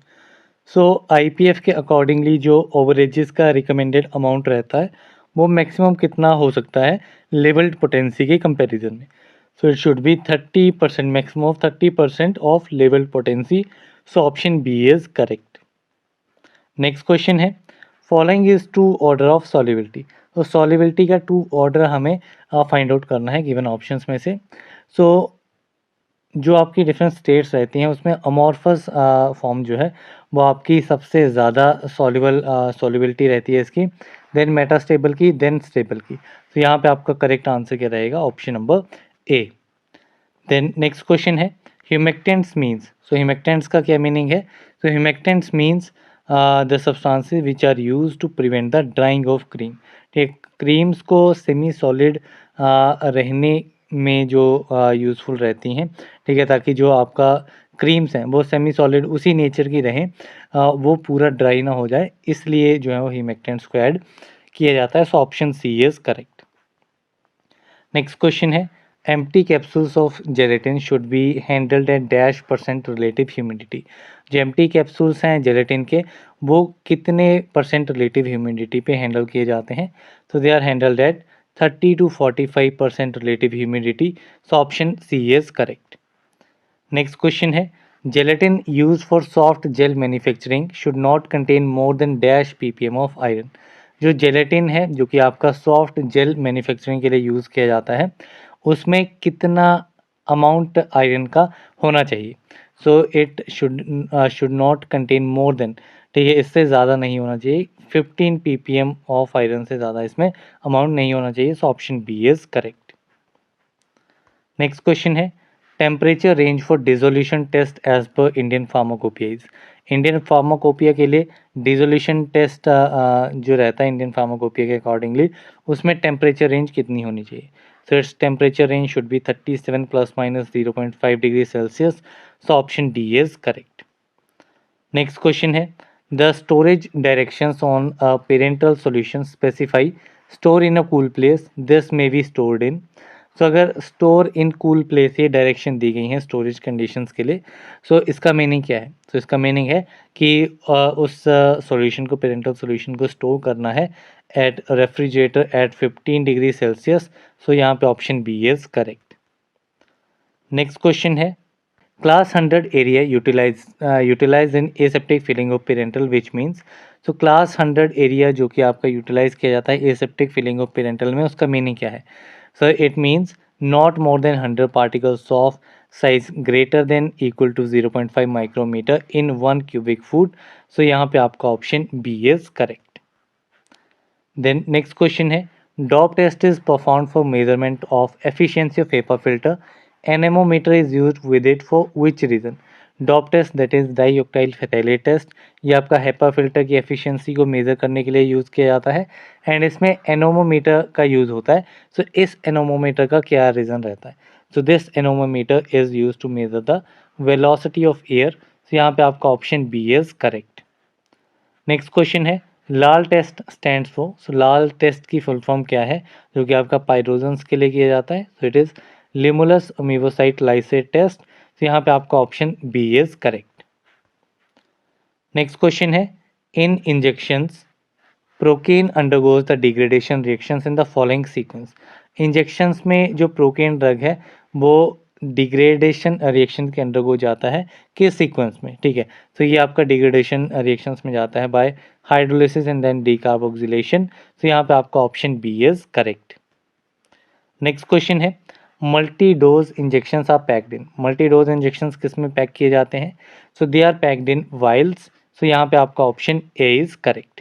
So IPF के accordingly जो overages का recommended amount रहता है वो maximum कितना हो सकता है लेबल्ड पोटेंसी के कंपैरिजन में। So it should be 30%, maximum of 30% of labelled potency. So option B is correct. Next question है following is to order of solubility. तो सॉल्युबिलिटी का टू ऑर्डर हमें फाइंड आउट करना है गिवन ऑप्शंस में से। सो जो आपकी डिफरेंट स्टेट्स रहती हैं उसमें अमॉर्फस फॉर्म जो है वो आपकी सबसे ज़्यादा सॉल्युबिलिटी रहती है इसकी, देन मेटास्टेबल की, देन स्टेबल की। तो यहाँ पे आपका करेक्ट आंसर क्या रहेगा, option number A. Then next question है ह्यूमेक्टेंट्स मीन्स। सो ह्यूमेक्टेंट्स का क्या मीनिंग है। तो humectants means the substances which are use to prevent the drying of cream. ठीक, क्रीम्स को सेमी सॉलिड रहने में जो यूज़फुल रहती हैं, ठीक है, ताकि जो आपका क्रीम्स हैं वो सेमी सॉलिड उसी नेचर की रहें, वो पूरा ड्राई ना हो जाए, इसलिए जो है वो ह्यूमेक्टेंट्स को ऐड किया जाता है। So option C is correct. Next question है empty capsules of gelatin should be handled at dash % relative humidity. जो एम्प्टी कैप्सूल्स हैं जेलेटिन के वो कितने % रिलेटिव ह्यूमिडिटी पे हैंडल किए जाते हैं। तो they are handled at 30 to 45% relative humidity. So option C is correct. Next question है, gelatin used for soft gel manufacturing should not contain more than dash ppm of iron. जो gelatin है जो कि आपका सॉफ्ट जेल मैन्युफैक्चरिंग के लिए use किया जाता है, उसमें कितना अमाउंट आयरन का होना चाहिए? सो it should not contain more than, ठीक है, इससे ज़्यादा नहीं होना चाहिए, 15 ppm ऑफ आयरन से ज़्यादा इसमें अमाउंट नहीं होना चाहिए. So option B is correct. Next question है, temperature range for dissolution test as per Indian pharmacopoeias. Indian pharmacopoeia के लिए डिसोल्यूशन टेस्ट जो रहता है इंडियन फार्माकोपिया के अकॉर्डिंगली, उसमें टेम्परेचर रेंज कितनी होनी चाहिए? So its temperature range should be 37 ± 0.5 degree Celsius. So option D is correct. Next question है, the storage directions on a parental solution specify store in a cool place, this may be stored in. So अगर store in cool place ये direction दी गई हैं storage conditions के लिए, सो इसका meaning क्या है? सो इसका मीनिंग है कि उस सॉल्यूशन को, पेरेंटल सॉल्यूशन को स्टोर करना है at refrigerator at 15 degree Celsius. So यहाँ पे option B is correct. Next question है, class 100 area utilise in aseptic filling of parental which means. So class 100 area जो कि आपका यूटिलाइज किया जाता है एसेप्टिक फिलिंग ऑफ पेरेंटल में, उसका मीनिंग क्या है? So it means not more than 100 particles of size greater than equal to 0.5 micrometre in 1 cubic foot. So यहाँ पे आपका option B is correct. Then next question है, DOP test is perform for measurement of efficiency of HEPA filter. Anemometer is used with it for which reason? DOP test that is dioctyl phthalate test, ये आपका HEPA filter की efficiency को measure करने के लिए use किया जाता है एंड इसमें एनोमोमीटर का यूज़ होता है. सो इस एनोमोमीटर का क्या रीज़न रहता है? So this anemometer is use to measure the velocity of air. So यहाँ पे आपका option B is correct. Next question है, LAL test stands for. So LAL test की फुल फॉर्म क्या है जो कि आपका पाइरोजेंस के लिए किया जाता है? So it is limulus amoebocyte lysate test. तो यहाँ पे आपका option B is correct. Next question है, in injections procaine undergoes the degradation reactions in the following sequence. Injections में जो प्रोकेन ड्रग है वो डिग्रेडेशन रिएक्शन के अंडरगो जाता है किस सीक्वेंस में? ठीक है, तो ये आपका डिग्रेडेशन रिएक्शंस में जाता है by hydrolysis and then decarboxylation. तो यहाँ पे आपका option B is correct. Next question है, multi dose injections are packed in. Multi dose injections किस में पैक किए जाते हैं? सो दे आर पैक्ड इन वाइल्स. सो यहाँ पे आपका option A is correct.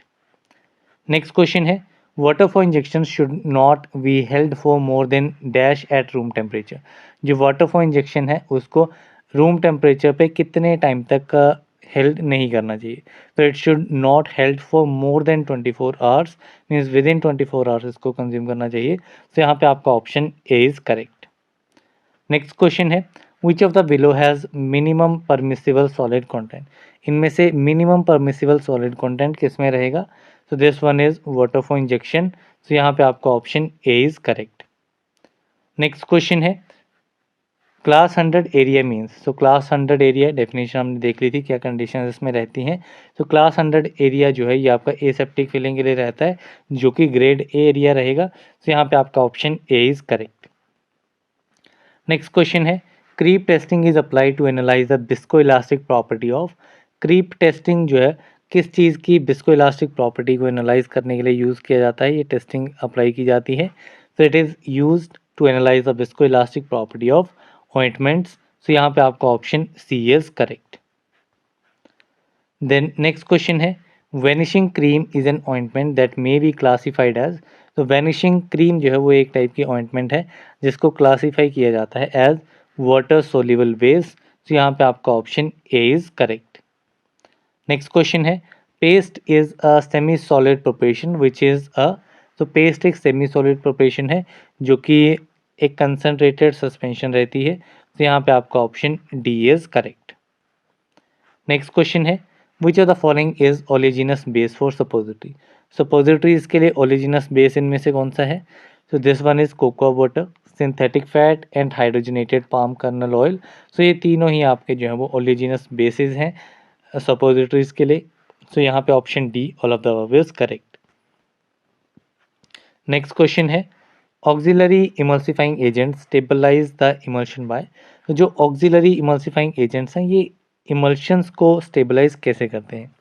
Next question है, water for injection should not be held for more than dash at room temperature. जो वाटर फॉर इंजेक्शन है उसको रूम टेम्परेचर पे कितने टाइम तक हेल्ड नहीं करना चाहिए? तो it should not held for more than 24 hours, means within 24 hours इसको कंज्यूम करना चाहिए. तो यहाँ पे आपका option A is correct. Next question है, which of the below has minimum permissible solid content. इनमें से मिनिमम परमिसिबल सॉलिड कंटेंट किस में रहेगा? So this one is water for injection. So यहाँ पे आपका option A is correct. Next question है, class 100 area means. So class 100 area definition हमने देख ली थी, क्या कंडीशन इसमें रहती हैं. तो क्लास 100 एरिया जो है ये आपका एसेप्टिक फिलिंग के लिए रहता है जो कि ग्रेड ए एरिया रहेगा. तो यहाँ पे आपका option A is correct. Next question है, creep testing is apply to analyse the viscoelastic property of. Creep testing जो है किस चीज़ की बिस्कोइलास्टिक प्रॉपर्टी को एनालाइज करने के लिए यूज़ किया जाता है? ये टेस्टिंग अप्लाई की जाती है. तो it is use to analyse the viscoelastic property of ointments. So यहाँ पे आपका option C is correct. Then next question है, vanishing cream is an ointment that may be classified as. तो वेनिशिंग क्रीम जो है वो एक टाइप की ऑइंटमेंट है जिसको क्लासीफाई किया जाता है एज वाटर सोल्यूबल बेस. तो यहाँ पे आपका option A is correct. Next question है, paste is a semi solid preparation which is a. तो पेस्ट एक सेमी सॉलिड प्रिपरेशन है जो कि एक कंसनट्रेटेड सस्पेंशन रहती है. तो यहाँ पे आपका option D is correct. Next question है, which of the following is oleaginous base for suppository. Suppositories के लिए ओलिजिनस बेस इनमें से कौन सा है? So this one is cocoa water, synthetic fat and hydrogenated palm kernel oil. सो ये तीनों ही आपके जो है वो ओलिजिनस बेसिस हैं सपोजिटरीज के लिए. सो यहाँ पे option D all of the above is correct. Next question है, auxiliary emulsifying agent stabilise the emulsion by. तो जो ऑक्सिलरी इमल्सिफाइंग एजेंट्स हैं ये इमल्शंस को स्टेबलाइज कैसे करते हैं?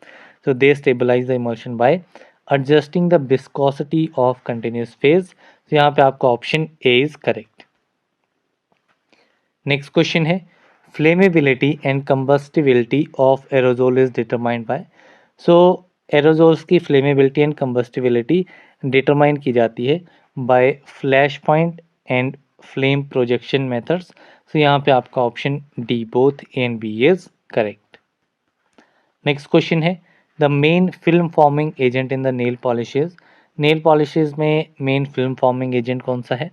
तो they stabilise the emulsion by adjusting the viscosity of continuous phase. तो यहाँ पे आपका option A is correct. Next question है flammability and combustibility of aerosol is determined by. सो एरोजोल्स की फ्लेमेबिलिटी एंड कंबस्टिबिलिटी डिटरमाइन की जाती है by flash point and flame projection methods. तो यहाँ पे आपका option D both A and B is correct. Next question है the main film forming agent in the nail polishes. Nail polishes में main film forming agent कौन सा है?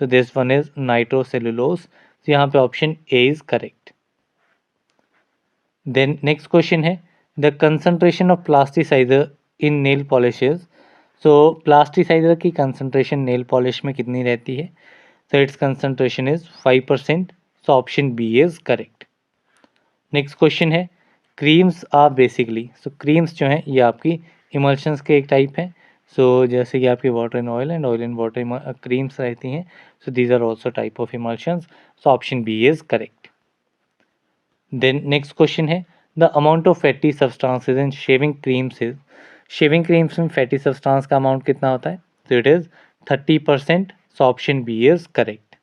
So this one is nitrocellulose. तो यहाँ पे option A is correct. Then next question है the concentration of plasticiser in nail polishes. So plasticiser की concentration nail polish में कितनी रहती है? So its concentration is 5%। So option B is correct. Next question है creams are basically. So creams जो हैं ये आपकी इमल्शंस के एक टाइप हैं। सो जैसे कि आपकी water in oil and oil in water creams रहती हैं। So these are also type of emulsions. So option B is correct. Then next question है the amount of fatty substances in shaving creams is. Shaving creams में fatty substance का amount कितना होता है? तो it is 30%। So option B is correct.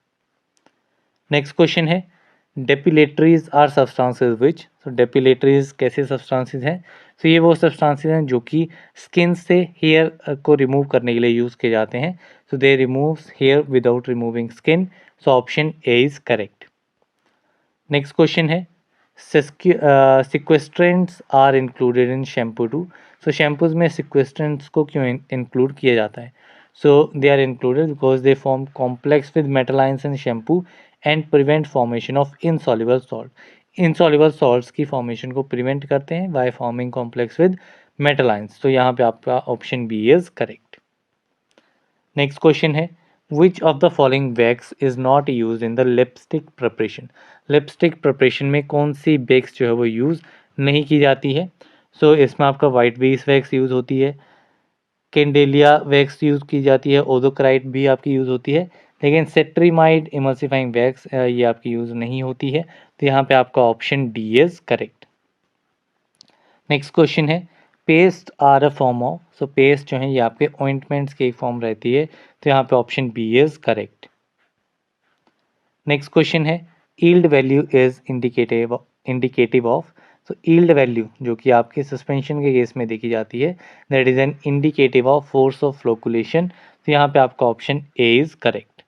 Next question है depilatories are substances which. तो डेपिलेटरीज कैसे सब्सटेंसेस हैं? तो ये वो सब्सटेंसेस हैं जो कि स्किन से हेयर को रिमूव करने के लिए यूज़ किए जाते हैं। So they removes hair without removing skin. So option A is correct. Next question है sequestrants are included in shampoo too. So shampoos में सिक्वेस्ट्रेंट्स को क्यों इंक्लूड किया जाता है? So they are included because they form complex with metal ions in shampoo and prevent formation of insoluble salt. Insoluble salts की formation को prevent करते हैं by forming complex with metal ions. तो यहाँ पे आपका option B is correct. Next question है which of the following wax is not use in the lipstick preparation. Lipstick preparation में कौन सी वैक्स जो है वो यूज़ नहीं की जाती है? सो इसमें आपका वाइट बेस वैक्स यूज़ होती है, कैंडेलिया वैक्स यूज़ की जाती है, ओजोक्राइट भी आपकी यूज़ होती है, लेकिन सेट्रीमाइड इमल्सिफाइंग वैक्स ये आपकी यूज़ नहीं होती है। तो यहाँ पे आपका option D is correct. Next question है paste are a form of. So paste जो है ये आपके ऑइंटमेंट्स की एक फॉर्म रहती है। तो यहाँ पे option B is correct. Next question है yield value is indicative of. तो यील्ड वैल्यू जो कि आपके सस्पेंशन के केस में देखी जाती है that is an indicative of force of flocculation. तो यहाँ पे आपका option A is correct.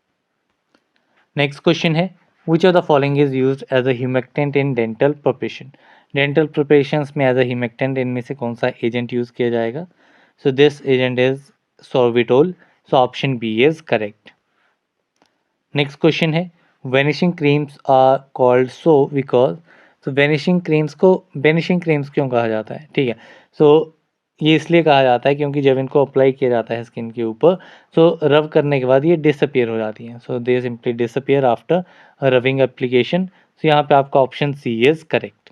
Next question है which of the following is used as a humectant in dental preparation. Dental preparations में एज अ ह्यूमेक्टेंट इनमें से कौन सा एजेंट यूज किया जाएगा? So this agent is sorbitol. So option B is correct. Next question है vanishing creams are called so because. तो vanishing creams को वेनिशिंग क्रीम्स क्यों कहा जाता है? ठीक है, सो ये इसलिए कहा जाता है क्योंकि जब इनको अप्लाई किया जाता है स्किन के ऊपर तो रब करने के बाद ये डिसअपियर हो जाती हैं। So they simply disappear after rubbing application. So यहाँ पे आपका option C is correct.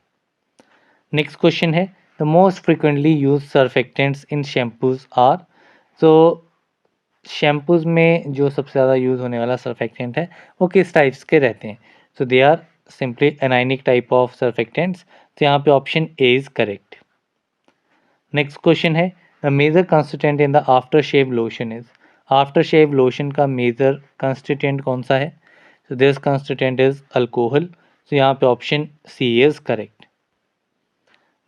Next question है the most frequently use surfactants in shampoos are. तो शैम्पूज में जो सबसे ज़्यादा यूज़ होने वाला सर्फेक्टेंट है वो किस टाइप्स के रहते हैं? So they are simply anionic type of surfactants. तो यहाँ पे option A is correct. Next question है the major constituent in the after shave lotion is. After shave lotion का मेजर कंस्टिट्यूएंट कौन सा है? So this constituent is alcohol. तो यहाँ पे option C is correct.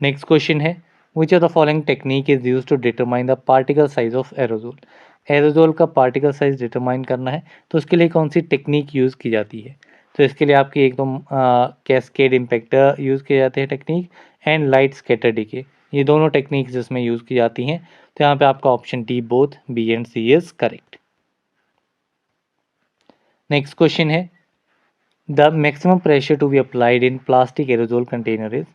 Next question है which of the following technique is use to determine the particle size of aerosol. Aerosol का particle size determine करना है तो उसके लिए कौन सी टेक्निक यूज़ की जाती है? तो इसके लिए आपकी एकदम कैस्केड इम्पेक्टर यूज़ किए जाते हैं टेक्निक एंड लाइट स्कैटर डीके। ये दोनों टेक्निक्स जिसमें यूज़ की जाती हैं। तो यहाँ पे आपका option D both B and C is correct. Next question है the maximum pressure to be applied in plastic aerosol container is.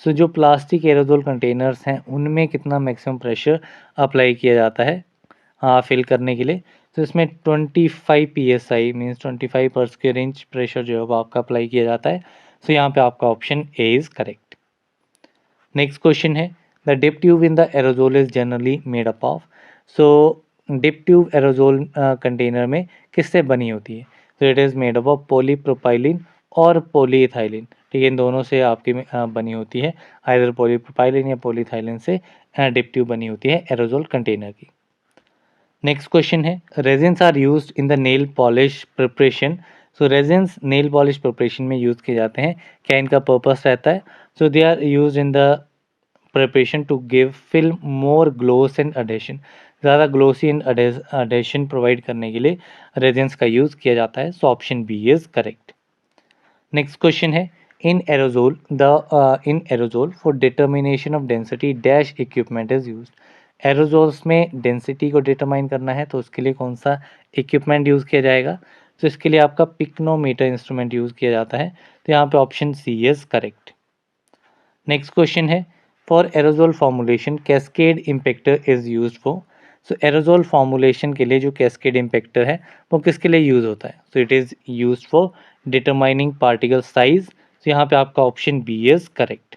So जो प्लास्टिक एरोजोल कंटेनर्स हैं उनमें कितना मैक्सिमम प्रेशर अप्लाई किया जाता है फिल करने के लिए? तो इसमें 25 PSI मीन्स 25 पर स्क्वायर इंच प्रेशर जो है वो आपका अप्लाई किया जाता है। सो यहाँ पे आपका option A is correct. Next question है the dip tube in the aerosol is generally made up of. So dip tube aerosol container में किससे बनी होती है? तो it is made up of polypropylene और पॉलीइथाइलिन। ठीक है, इन दोनों से आपकी बनी होती है, आइदर पॉलीप्रोपाइलिन या पॉलीइथाइलिन से डिप ट्यूब बनी होती है एरोजोल कंटेनर की। नेक्स्ट क्वेश्चन है, resins are used in the nail polish preparation. So resins nail polish preparation में यूज़ किए जाते हैं, क्या इनका पर्पस रहता है? So they are used in the preparation to give film more gloss and adhesion. ज़्यादा ग्लोसी एंड अडेशन प्रोवाइड करने के लिए रेजिन्स का यूज़ किया जाता है। So option B is correct. Next question है, in aerosol for determination of density dash equipment is used. Aerosols में डेंसिटी को डिटरमाइन करना है तो उसके लिए कौन सा इक्विपमेंट यूज़ किया जाएगा? तो इसके लिए आपका पिक्नोमीटर इंस्ट्रूमेंट यूज़ किया जाता है। तो यहाँ पे option C is correct. Next question है, for aerosol formulation cascade impactor is used for. So aerosol formulation के लिए जो कैस्केड इम्पेक्टर है वो किसके लिए यूज़ होता है? So it is used for determining particle size. तो यहाँ पे आपका option B is correct.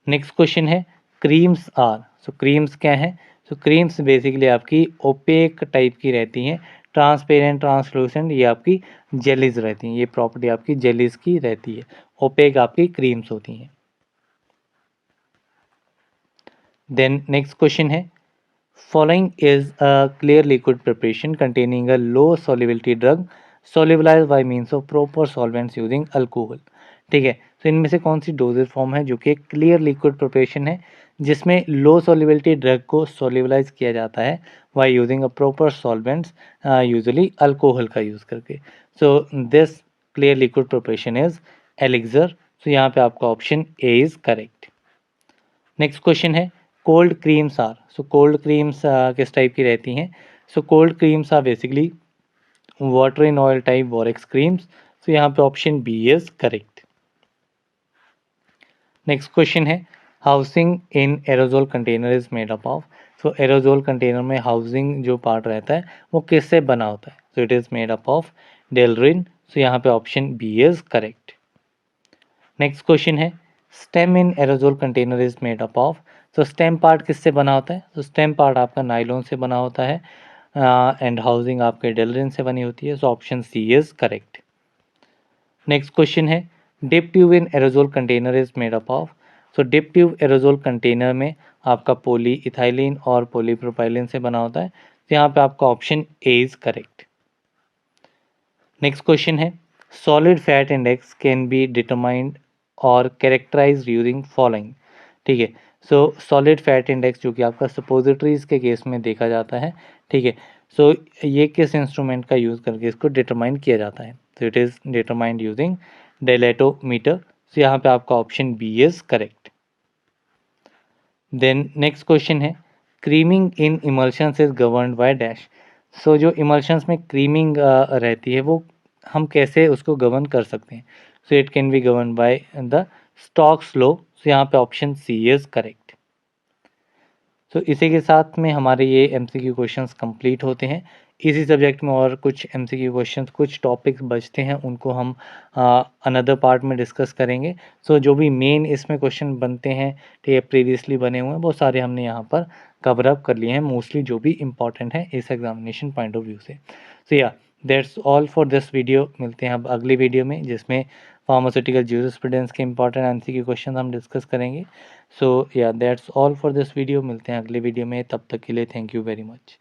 Next question है, क्रीम्स आर। सो क्रीम्स क्या है? सो क्रीम्स बेसिकली आपकी ओपेक टाइप की रहती हैं, ट्रांसपेरेंट ट्रांसलूसेंट ये आपकी जेलीज रहती हैं, ये प्रॉपर्टी आपकी जेलीज की रहती है, ओपेक आपकी क्रीम्स होती हैं। देन नेक्स्ट क्वेश्चन है, following is a clear liquid preparation containing a low solubility drug solubilized by means of proper solvents using alcohol। ठीक है, तो इनमें से कौन सी डोजेज फॉर्म है जो कि क्लियर लिक्विड प्रिपरेशन है जिसमें लो सॉल्युबिलिटी ड्रग को सोल्यूबलाइज किया जाता है by using a proper solvents, usually alcohol का यूज़ करके। So this clear liquid preparation is elixir. So यहाँ पे आपका option A is correct. Next question है, cold creams are. So cold creams किस टाइप की रहती हैं? So cold creams are basically water in oil type borax creams. तो यहाँ पे option B is correct. Next question है, housing in aerosol container is made up of. So aerosol container में housing जो पार्ट रहता है वो किससे बना होता है? So it is made up of Delrin. So यहाँ पे option B is correct. Next question है, stem in aerosol container is made up of. तो स्टेम पार्ट किससे बना होता है? तो स्टेम पार्ट आपका नाइलॉन से बना होता है एंड हाउसिंग आपके डेलरिन से बनी होती है। So option C is correct. Next question है, dip tube in aerosol container is made up of. So dip tube aerosol container में आपका पॉली इथाइलिन और पॉलीप्रोपाइलिन से बना होता है। तो यहाँ पे आपका option A is correct. Next question है, solid fat index can be determined और कैरेक्टराइज यूजिंग फॉलोइंग। ठीक है, सो सॉलिड फैट इंडेक्स जो कि आपका सपोजिटरीज के केस में देखा जाता है। ठीक है, सो ये किस इंस्ट्रूमेंट का यूज़ करके इसको डिटरमाइन किया जाता है? तो it is determined using dilatometer. So यहाँ पे आपका option B is correct. Then next question है, creaming in emulsions is governed by dash. So जो इमल्शंस में क्रीमिंग रहती है वो हम कैसे उसको गवर्न कर सकते हैं? So it can be govern by the Stokes law. So यहाँ पे ऑप्शन सी इज करेक्ट। तो इसी के साथ में हमारे ये एमसीक्यू क्वेश्चंस कंप्लीट होते हैं। इसी सब्जेक्ट में और कुछ एमसीक्यू क्वेश्चंस, कुछ टॉपिक्स बचते हैं, उनको हम अनदर पार्ट में डिस्कस करेंगे। सो जो भी मेन इसमें क्वेश्चन बनते हैं, ठीक है, प्रीवियसली बने हुए हैं, वो सारे हमने यहाँ पर कवर अप कर लिए हैं, मोस्टली जो भी इंपॉर्टेंट है इस एग्जामिनेशन पॉइंट ऑफ व्यू से। सो या that's all for this video. मिलते हैं अब अगली वीडियो में जिसमें फार्मास्यूटिकल ज्यूरिस्प्रूडेंस के इंपॉर्टेंट एमसीक्यू क्वेश्चन हम डिस्कस करेंगे। सो या that's all for this video. मिलते हैं अगले वीडियो में, तब तक के लिए थैंक यू वेरी मच।